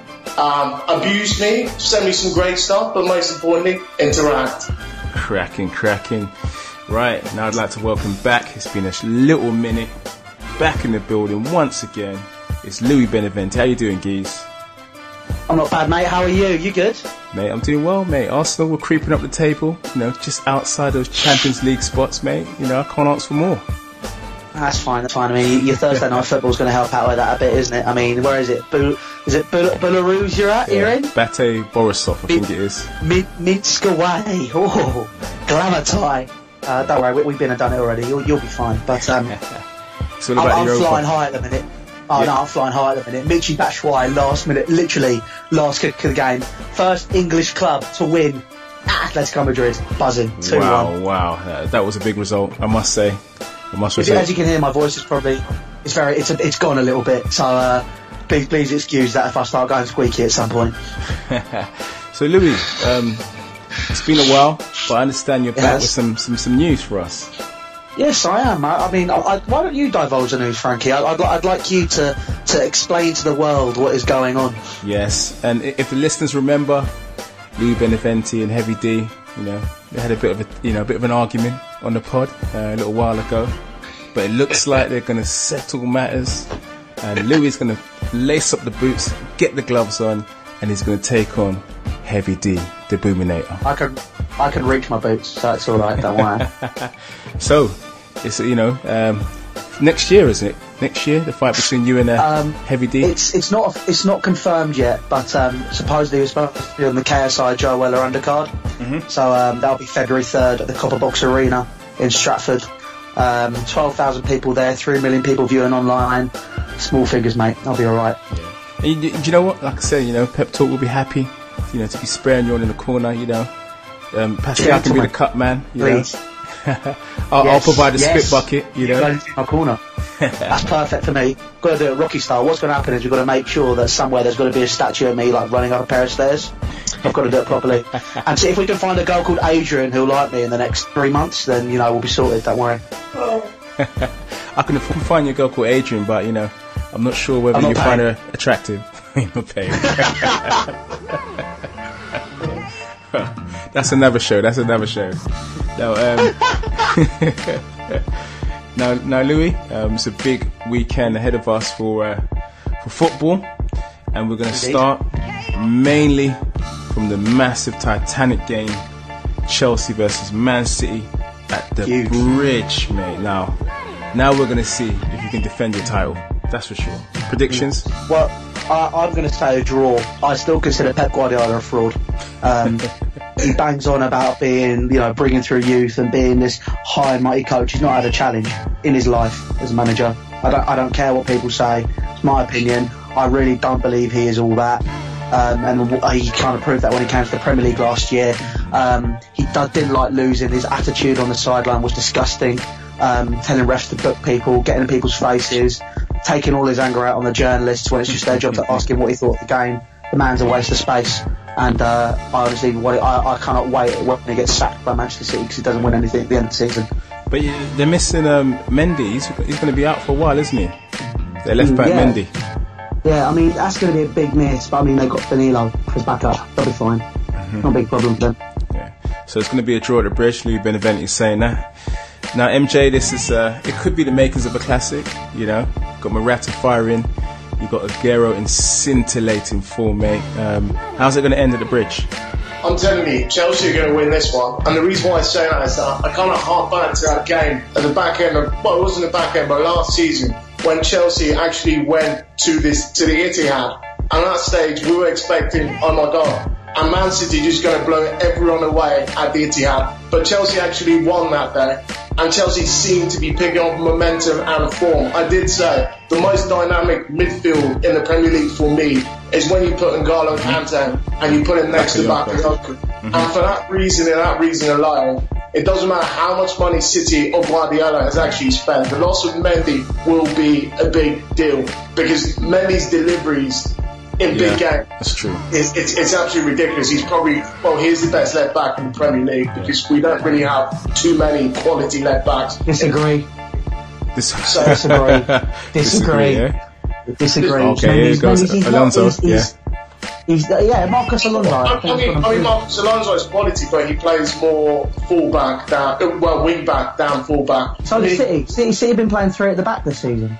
Abuse me, send me some great stuff, but most importantly, interact. Cracking. Right, now I'd like to welcome back. It's been a little minute. Back in the building once again. It's Louie Benevente. How you doing, Geese? I'm not bad, mate. How are you? You good? Mate, I'm doing well, mate. Arsenal were creeping up the table, just outside those Champions League spots, mate. I can't ask for more. That's fine. I mean, your Thursday night football's going to help out with that a bit, isn't it? I mean, where is it? Is it Belarus you're in? Bate Borisov, I think it is. Mitska way. Oh, Glamatai. Don't worry, we've been and done it already. You'll be fine. But it's all about I'm flying high at the minute. Oh, no, I'm flying high at the minute. Michy Batshuayi, last minute, literally, last kick of the game. First English club to win at Atletico Madrid. Buzzing. 2-1. Wow. That was a big result, I must say. As you can hear, my voice is probably, it's gone a little bit. So, please excuse that if I start going squeaky at some point. So, Louis, it's been a while, but I understand you're back with some news for us. Yes, I am. I mean, why don't you divulge the news, Frankie? I'd like you to explain to the world what is going on. Yes, and if the listeners remember, Louie Benevente and Heavy D, they had a bit of an argument on the pod a little while ago, but it looks like they're going to settle matters, and Louie is going to lace up the boots, get the gloves on, and he's going to take on Heavy D, the Boominator. I can reach my boots, so it's all right. Don't worry. So, it's next year, isn't it? Next year, the fight between you and Heavy D. It's not confirmed yet, but supposedly it's supposed to be on the KSI Joe Weller undercard. So that'll be February 3rd at the Copper Box Arena in Stratford. 12,000 people there, 3 million people viewing online. Small figures, mate. I'll be all right. Do you know what? Like I said, Pep Talk will be happy, to be sparing you on in the corner. Pascal can be the cut man. Please. I'll provide a spit bucket. In my corner. That's perfect for me. Got to do it Rocky style. What's going to happen is we've got to make sure that somewhere there's got to be a statue of me like running up a pair of stairs. I've got to do it properly. And see if we can find a girl called Adrian who'll like me in the next 3 months, then we'll be sorted. Don't worry. I can find you a girl called Adrian, but I'm not sure whether you find her attractive. You're not paying. That's another show. Now, Louis, it's a big weekend ahead of us for football, and we're going to start mainly from the massive Titanic game, Chelsea versus Man City at the Bridge, mate. Now we're going to see if you can defend your title. That's for sure. Predictions? Well, I'm going to say a draw. I still consider Pep Guardiola a fraud. He bangs on about being, bringing through youth and being this high and mighty coach. He's not had a challenge in his life as a manager. I don't care what people say. It's my opinion. I really don't believe he is all that. And he kind of proved that when he came to the Premier League last year. He didn't like losing. His attitude on the sideline was disgusting. Telling refs to book people, getting in people's faces, taking all his anger out on the journalists when it's just their job to ask him what he thought of the game. The man's a waste of space. And honestly, I cannot wait when he gets sacked by Manchester City because he doesn't win anything at the end of the season. But they're missing Mendy. He's going to be out for a while, isn't he? Their left back Mendy. Yeah, I mean, that's going to be a big miss. But I mean, they've got Danilo as backup. They'll be fine. Not a big problem for them. Yeah. So it's going to be a draw at the Bridge. Louie Beneventi is saying that. Now, MJ, this is it could be the makers of a classic. Got Morata firing. You got Aguero in scintillating form, mate. How's it going to end at the Bridge? I'm telling you, Chelsea are going to win this one. And the reason why I say that is that I kind of hark back to that game at the back end of, well, it wasn't the back end, but last season when Chelsea actually went to the Etihad. And at that stage, we were expecting, oh my God, and Man City just going to blow everyone away at the Etihad. But Chelsea actually won that day. And Chelsea seemed to be picking up momentum out of form. I did say the most dynamic midfield in the Premier League for me is when you put N'Golo Kante and you put him next to Bakayoko. And for that reason and that reason alone, it doesn't matter how much money City or Guardiola has actually spent. The loss of Mendy will be a big deal because Mendy's deliveries in big games. That's true. It's absolutely ridiculous. He's probably, he's the best left back in the Premier League because we don't really have too many quality left backs. Disagree. Disagree. Okay, here goes Alonso. Marcus Alonso. I mean, Marcus Alonso is quality, but he plays more full-back down, wing-back down full-back. So City have been playing 3 at the back this season.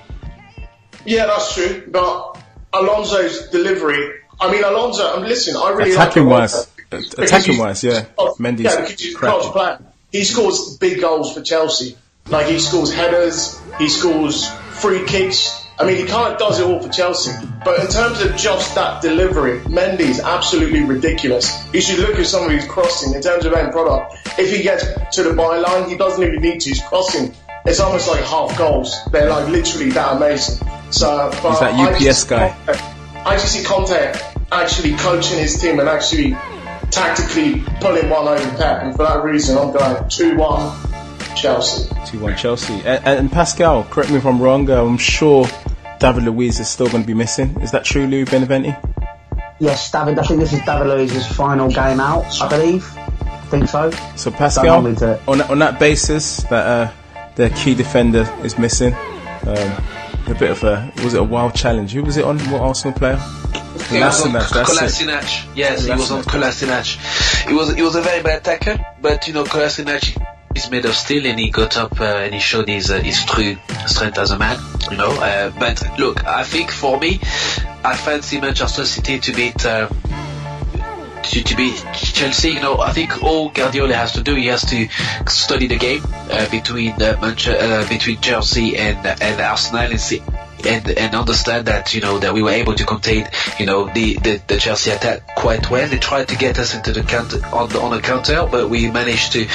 Yeah, that's true, but Alonso's delivery. I mean, Alonso. Listen, I really attacking like wise, yeah. Mendy's because he's cross plan. He scores big goals for Chelsea. Like he scores headers, he scores free kicks. I mean, he kind of does it all for Chelsea. But in terms of just that delivery, Mendy's absolutely ridiculous. You should look at some of his crossing in terms of end product. If he gets to the byline, he doesn't even need to. His crossing, it's almost like half goals. They're like literally that amazing. So, he's that UPS guy. I just see Conte actually coaching his team and actually tactically pulling one over Pep, and for that reason I'm going 2-1 Chelsea. 2-1 Chelsea. And Pascal, correct me if I'm wrong, I'm sure David Luiz is still going to be missing. Is that true, Louie Beneventi? Yes, I think this is David Luiz's final game out, I believe. I think so. So Pascal, on that basis that their key defender is missing, a bit of was it a wild challenge? Who was it on? What Arsenal player? Kolasinac. Yes, he was on Kolasinac. It was a very bad tackle, but Kolasinac is made of steel, and he got up and he showed his true strength as a man. But look, I think for me, I fancy Manchester City to beat to beat Chelsea. You know, I think all Guardiola has to do, he has to study the game between Chelsea and Arsenal and understand that, you know, that we were able to contain, you know, the Chelsea attack quite well. They tried to get us into the counter on a counter, but we managed to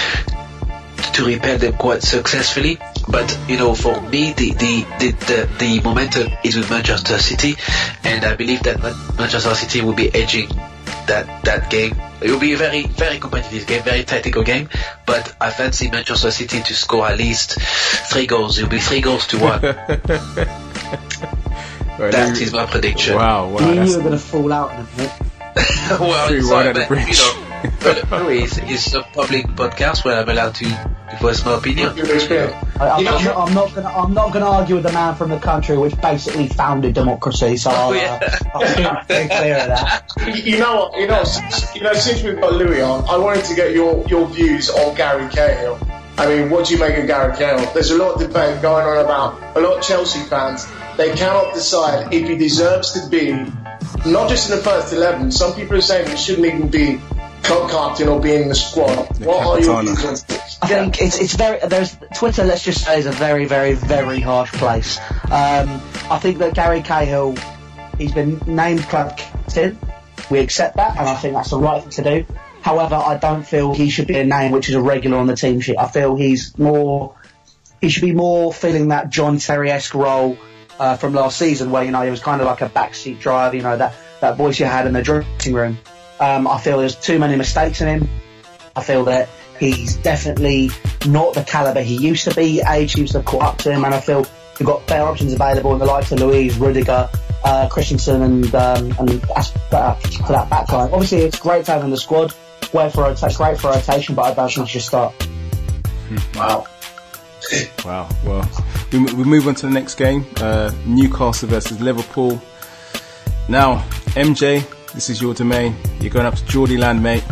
repel them quite successfully. But, you know, for me, the momentum is with Manchester City, and I believe that Manchester City will be edging that game. It will be a very, very competitive game, very tactical game, but I fancy Manchester City to score at least 3 goals. It will be 3-1. That is my prediction. Wow. Me and you are going to fall out in a minute. Well, sorry, but, you know, it's a public podcast where I'm allowed to voice my opinion. I'm not going to argue with the man from the country which basically founded democracy. So I'll be very clear of that. You know, since we've got Louie on, I wanted to get your views on Gary Cahill. I mean, what do you make of Gary Cahill? There's a lot of debate going on about a lot of Chelsea fans. They cannot decide if he deserves to be not just in the first 11. Some people are saying he shouldn't even be club captain or be in the squad. What are your views on this? I think it's very. There's Twitter. Let's just say is a very, very, very harsh place. I think that Gary Cahill, he's been named club captain. We accept that, and I think that's the right thing to do. However, I don't feel he should be a name which is a regular on the team sheet. I feel he should be more filling that John Terry-esque role from last season, where, you know, he was kind of like a backseat driver, you know, that voice you had in the dressing room. I feel there's too many mistakes in him. I feel that he's definitely not the calibre he used to be. Age seems to have caught up to him, and I feel we've got better options available in the likes of Louise, Rudiger, Christensen, and for that back line. Obviously, it's great to have in the squad. Great for rotation, but I don't think he should start. Wow. Well, we move on to the next game. Newcastle versus Liverpool. Now, MJ, this is your domain. You're going up to Geordie Land, mate.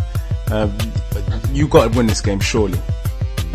You got to win this game, surely.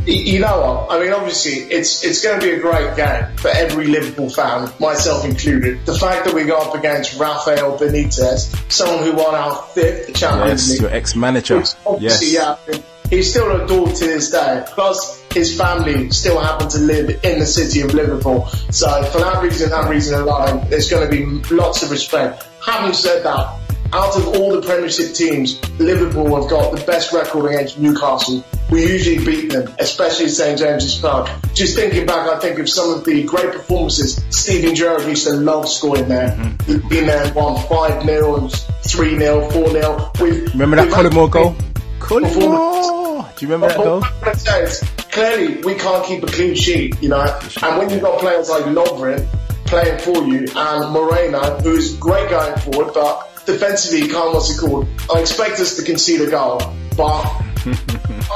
You know what? I mean, obviously, it's going to be a great game for every Liverpool fan, myself included. The fact that we go up against Rafael Benitez, someone who won our 5th Champions League. Yes, your ex-manager. Obviously, yes. Yeah, he's still adored to this day. Plus, his family still happen to live in the city of Liverpool. So, for that reason alone, there's going to be lots of respect. Having said that, out of all the Premiership teams, Liverpool have got the best record against Newcastle. We usually beat them, especially at St James's Park. Just thinking back, I think of some of the great performances Steven Gerrard used to love scoring there. He'd been there and won 5-0, 3-0, 4-0. Remember that Collymore goal? Collymore! Do you remember that goal? Clearly, we can't keep a clean sheet, you know. And when you've got players like Lovren playing for you, and Moreno, who's great going forward, but defensively, I expect us to concede a goal, but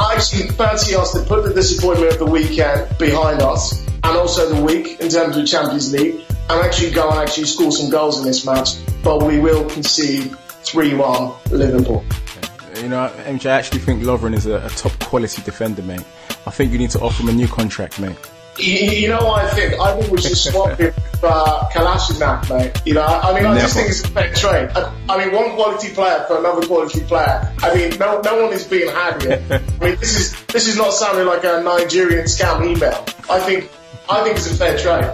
I actually fancy us to put the disappointment of the weekend behind us, and also the week in terms of Champions League, and actually go and actually score some goals in this match. But we will concede 3-1 Liverpool. You know, MJ, I actually think Lovren is a top quality defender, mate. I think you need to offer him a new contract, mate. You know what I think? I think we should swap him for Kalashnikov, mate. You know, I mean, I just think it's a fair trade. I mean, one quality player for another quality player. I mean, no one is being had here. I mean, this is not sounding like a Nigerian scam email. I think it's a fair trade.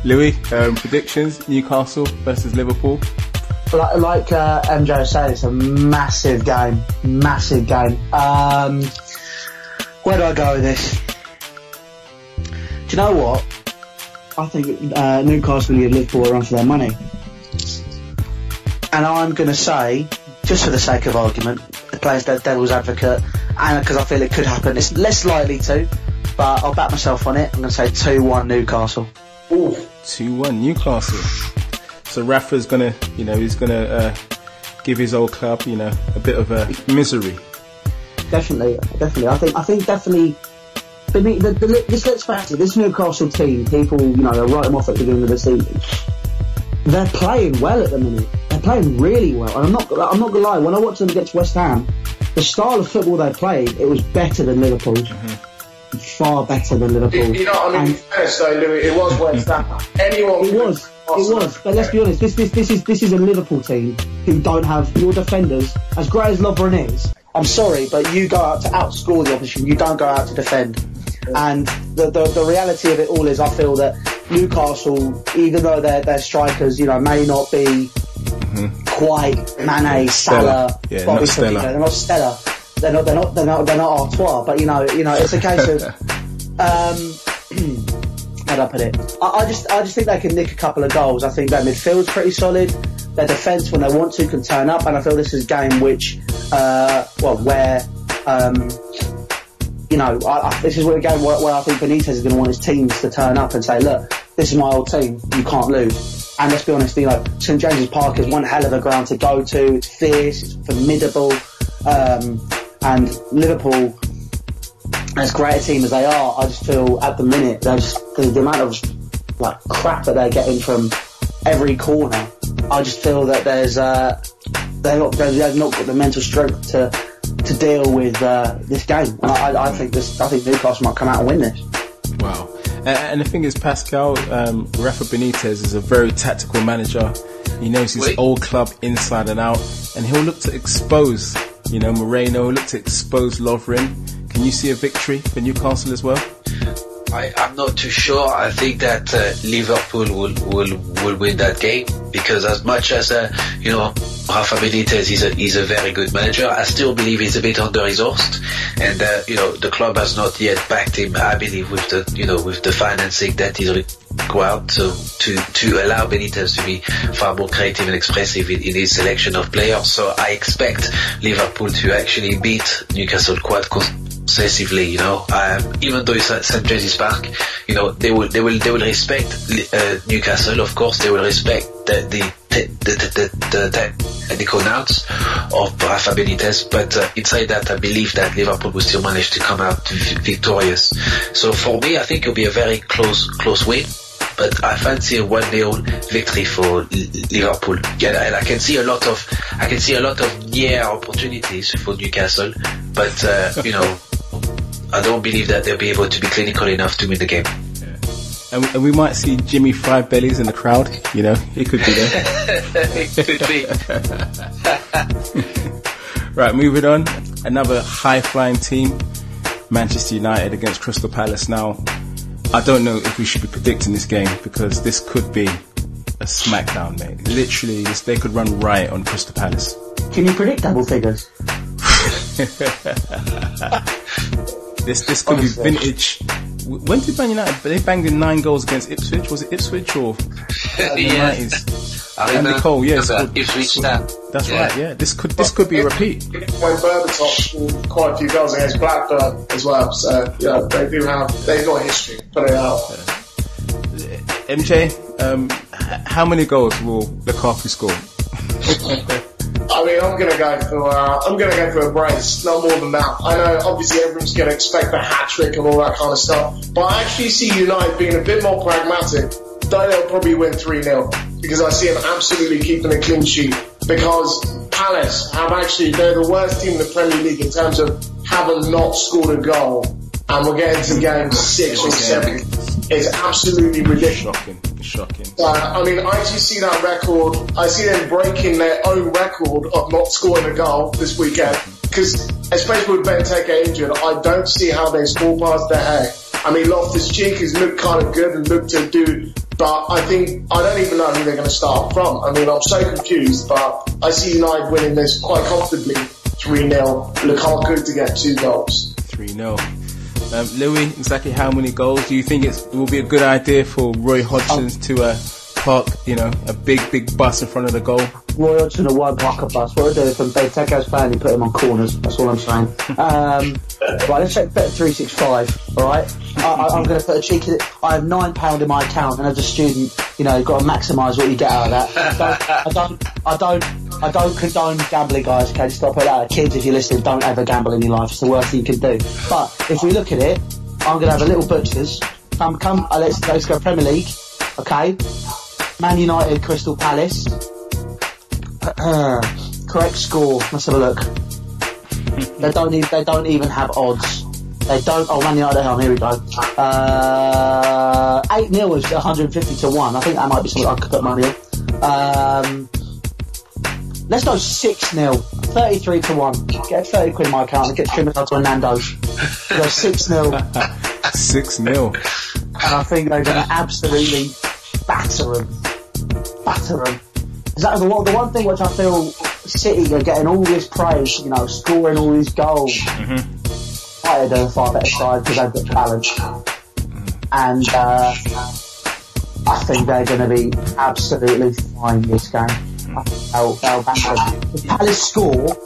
Louis, predictions: Newcastle versus Liverpool. Like MJ said, it's a massive game. Massive game. Where do I go with this? Do you know what? I think Newcastle need Liverpool a run for their money. And I'm going to say, just for the sake of argument, playing devil's advocate, and because I feel it could happen, it's less likely to, but I'll back myself on it. I'm going to say 2-1 Newcastle. Ooh. 2-1 Newcastle. So Rafa's going to, he's going to give his old club, a bit of a misery. Definitely. I think definitely. Let's face it, this Newcastle team, people, they'll write them off at the beginning of the season. They're playing well at the minute. They're playing really well, and I'm not gonna lie. When I watched them against West Ham, the style of football they played, it was better than Liverpool's. far better than Liverpool. You know what I mean? So, Louis, it was worse than anyone. It was. But let's be honest. This is a Liverpool team who don't have your defenders. As great as Lovren is, I'm sorry, but you go out to outscore the opposition. You don't go out to defend. And the reality of it all is, I feel that Newcastle, even though their strikers, may not be quite Mane, Salah, Bobby, they're not stellar. They're not Artois. But it's a case of how do I put it? I just think they can nick a couple of goals. I think their midfield's pretty solid. Their defence, when they want to, can turn up. And I feel this is a game which, this is a game where I think Benitez is going to want his teams to turn up and say, look, this is my old team, you can't lose. And let's be honest, St James's Park is one hell of a ground to go to. It's fierce, it's formidable, and Liverpool, as great a team as they are, I just feel at the minute the amount of crap that they're getting from every corner. I just feel that they've not got the mental strength to deal with this game. And I think Newcastle might come out and win this. Wow. And the thing is, Pascal, Rafa Benitez is a very tactical manager. He knows his old club inside and out, and he'll look to expose, Moreno, he'll look to expose Lovren. Can you see a victory for Newcastle as well? I'm not too sure. I think that Liverpool will win that game, because as much as Rafa Benitez is a very good manager, I still believe he's a bit under-resourced, and the club has not yet backed him, I believe, with the financing that is required to allow Benitez to be far more creative and expressive in his selection of players. So I expect Liverpool to actually beat Newcastle quite concessively, even though it's at St James's Park, they will respect Newcastle. Of course, they will respect the technical notes of Rafa Benitez, but inside that, I believe that Liverpool will still manage to come out victorious. So for me, I think it'll be a very close win, but I fancy a 1-0 victory for Liverpool. Yeah, and I can see a lot of near opportunities for Newcastle, but I don't believe that they'll be able to be clinical enough to win the game. And we might see Jimmy Five Bellies in the crowd, he could be there. It could be. Right, moving on. Another high-flying team, Manchester United against Crystal Palace. Now, I don't know if we should be predicting this game, because this could be a smackdown, mate. Literally, they could run riot on Crystal Palace. Can you predict double figures? This could be vintage. When did Man United? They banged in 9 goals against Ipswich. Was it Ipswich or the 90s? Andy Cole, yes. Ipswich now. That's right. Yeah, this could be a repeat. When Berbatov scored quite a few goals against Blackburn as well, so they've got history. Put it out. MJ, how many goals will Lukaku score? I mean, I'm gonna go for a brace, not more than that. I know, obviously, everyone's gonna expect the hat trick and all that kind of stuff, but I actually see United being a bit more pragmatic. Though they'll probably win 3-0, because I see them absolutely keeping a clean sheet. Because Palace they're the worst team in the Premier League in terms of having not scored a goal, and we're getting to game 6 or 7. It's absolutely ridiculous. Shocking. I mean, I actually see that record. I see them breaking their own record of not scoring a goal this weekend. Because, especially with Benteke injured, I don't see how they score past their head. I mean, Loftus-Cheek has looked kind of good and looked to do, but I don't even know who they're going to start from. I mean, I'm so confused, but I see United winning this quite comfortably, 3-0. Lukaku to get 2 goals. 3-0. Louis, exactly how many goals do you think it will be a good idea for Roy Hodgson to park, a big bus in front of the goal? Roy Hodgson won't park a bus. What we'll do is, when Benteke's playing, you put him on corners. That's all I'm saying. Right, let's check Bet365. All right, I'm going to put a cheeky. I have £9 in my account, and as a student, you've got to maximise what you get out of that. I don't condone gambling, guys. Okay, stop it out. Kids, if you're listening, don't ever gamble in your life. It's the worst thing you can do. But if we look at it, I'm going to have a little butchers. Let's go Premier League. Okay, Man United, Crystal Palace. Correct score. Let's have a look. They don't even have odds. They don't. Oh, Man United at home. Here we go. 8-0 is 150 to 1. I think that might be something I could put money on. Let's go 6-0. 33 to 1. Get 30 quid in my account and get trimmed out to a Nando's. Go 6-0. 6-0. And I think they're going to absolutely batter them. Is that the one thing which I feel City are getting all this praise, scoring all these goals. United are a far better side because they've got talent. And I think they're going to be absolutely fine this game. I think they'll batter them. If Palace score,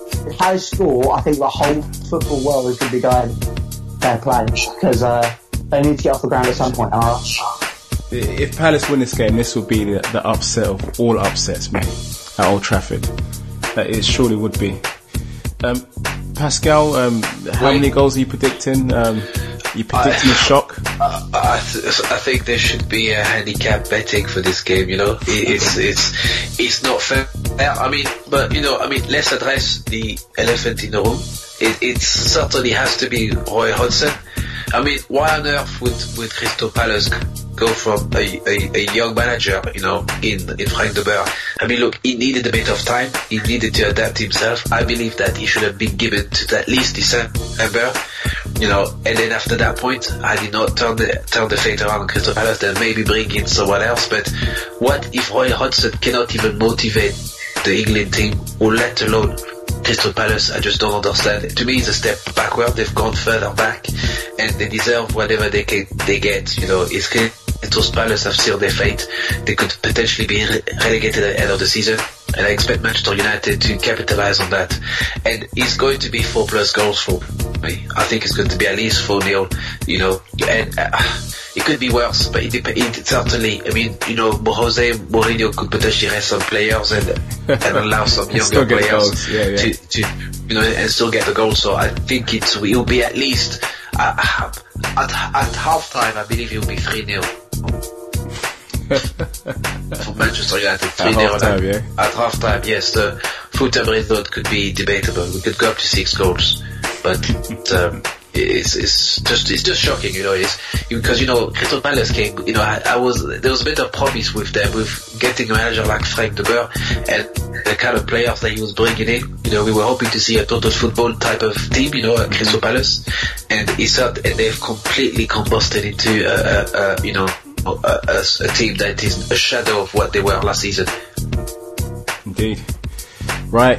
I think the whole football world is going to be going fair play because they need to get off the ground at some point. If Palace win this game, this will be the upset of all upsets, mate, at Old Trafford. It surely would be. Pascal, how many goals are you predicting? You predicting a shock? I think there should be a handicap betting for this game. It's not fair. Let's address the elephant in the room. It certainly has to be Roy Hodgson. Why on earth would Crystal Palace go from a young manager, in Frank de Boer? Look, he needed a bit of time. He needed to adapt himself. I believe that he should have been given to at least December, and then after that point, I did not turn the fate around Crystal Palace, then maybe bring in someone else. But what if Roy Hodgson cannot even motivate the England team, or let alone Crystal Palace? I just don't understand. To me, it's a step backward. They've gone further back, and they deserve whatever they get. It's Crystal Palace have sealed their fate. They could potentially be relegated at the end of the season, and I expect Manchester United to capitalize on that. And it's going to be 4+ goals for me. I think it's going to be at least 4-0. And it could be worse, but it certainly. Jose Mourinho could potentially rest some players and allow some younger players to and still get the goal. So I think it will be at least at half time. I believe it will be 3-0 for Manchester United. 3-0 at half time. Yes, the full time result could be debatable. We could go up to 6 goals, but. It's just shocking, because Crystal Palace came, there was a bit of promise with them, with getting a manager like Frank de Boer and the kind of players that he was bringing in. We were hoping to see a total football type of team, at Crystal Palace, and they've completely combusted into a team that is a shadow of what they were last season. Indeed. Right.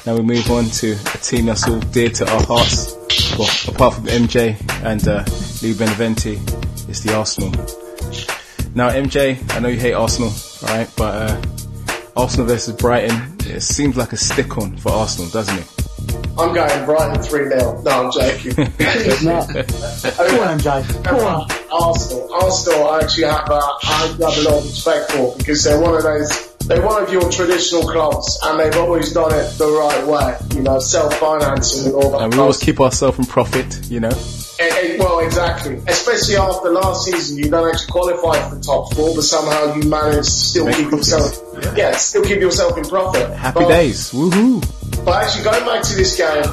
Now we move on to a team that's all dear to our hearts. Well, apart from MJ and Louis Beneventi, it's the Arsenal. Now, MJ, I know you hate Arsenal, alright, but Arsenal versus Brighton, it seems like a stick-on for Arsenal, doesn't it? I'm going Brighton 3-0. No, I'm joking. Go on, MJ. Go on. Arsenal, I actually have a lot of respect for, because they're one of your traditional clubs, and they've always done it the right way, self-financing and all that. And we always keep ourselves in profit, Well, exactly. Especially after last season, you don't actually qualify for the top 4, but somehow you managed to still keep yourself in profit. Happy days, woohoo! But actually, going back to this game,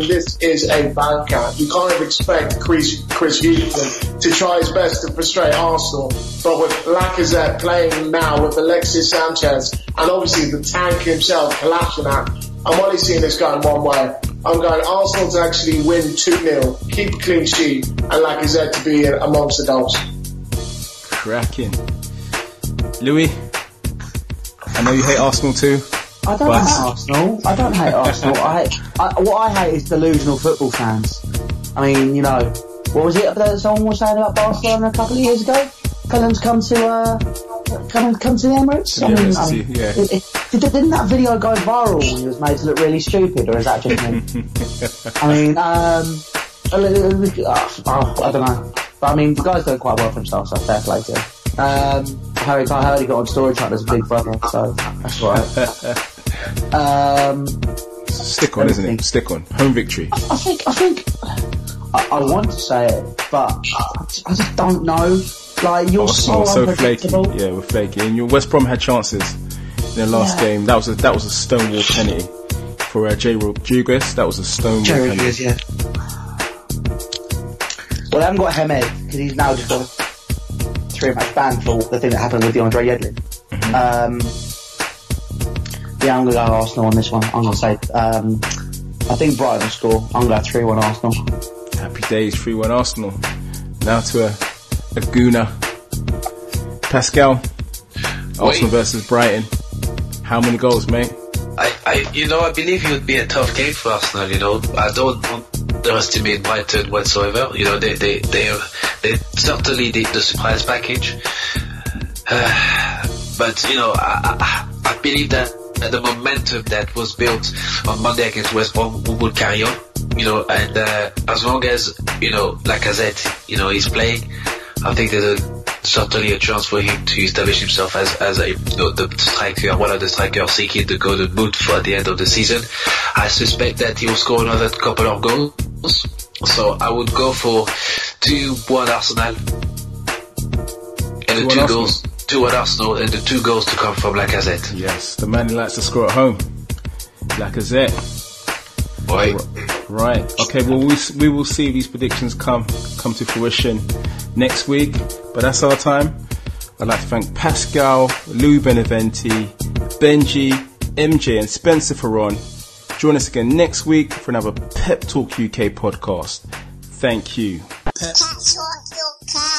this is a banker. You kind of expect Chris Hughton to try his best to frustrate Arsenal, but with Lacazette playing now with Alexis Sanchez, and obviously the tank himself, Kolasinac, I'm only seeing this going one way. I'm going Arsenal to actually win 2-0, keep a clean sheet, and Lacazette to be amongst the goals. Cracking. Louis, I know you hate Arsenal too. I don't hate Arsenal. What I hate is delusional football fans. What was it that someone was saying about Barcelona a couple of years ago? Tell them to come to the Emirates. Didn't that video go viral when he was made to look really stupid, or is that just me? I don't know. But the guy's doing quite well for himself, so fair play to him. I heard he got on Story Track as a big brother, so that's right. Stick on, isn't it? Stick on. Home victory. I think I want to say it, but I just don't know. You're so flaky. Yeah, we're flaky. And West Brom had chances in their last game. That was a stonewall penalty for J. Rodriguez. That was a stonewall penalty. Well, they haven't got Hamed because he's now just got a 3-match ban for the thing that happened with DeAndre Yedlin. Yeah, I'm going to go Arsenal on this one. I'm going to say, I think Brighton will score. I'm going to go 3-1 Arsenal. Happy days, 3-1 Arsenal. Now to a Gooner. Pascal, Arsenal versus Brighton. How many goals, mate? I believe it would be a tough game for Arsenal. I don't underestimate Brighton whatsoever. They certainly the surprise package. But I believe that the momentum that was built on Monday against West Brom would carry on. And as long as Lacazette, is playing, I think there's certainly a chance for him to establish himself as the striker, one of the strikers seeking the golden boot for the end of the season. I suspect that he will score another couple of goals, so I would go for 2-1 Arsenal, and the 2 goals, 2-1 Arsenal, and the 2 goals to come from Lacazette. Yes, the man who likes to score at home, Lacazette. Right. Okay. Well, we will see these predictions come to fruition next week. But that's our time. I'd like to thank Pascal, Lou Beneventi, Benji, MJ, and Spencer Fearon. Join us again next week for another Pep Talk UK podcast. Thank you. Pep Talk UK.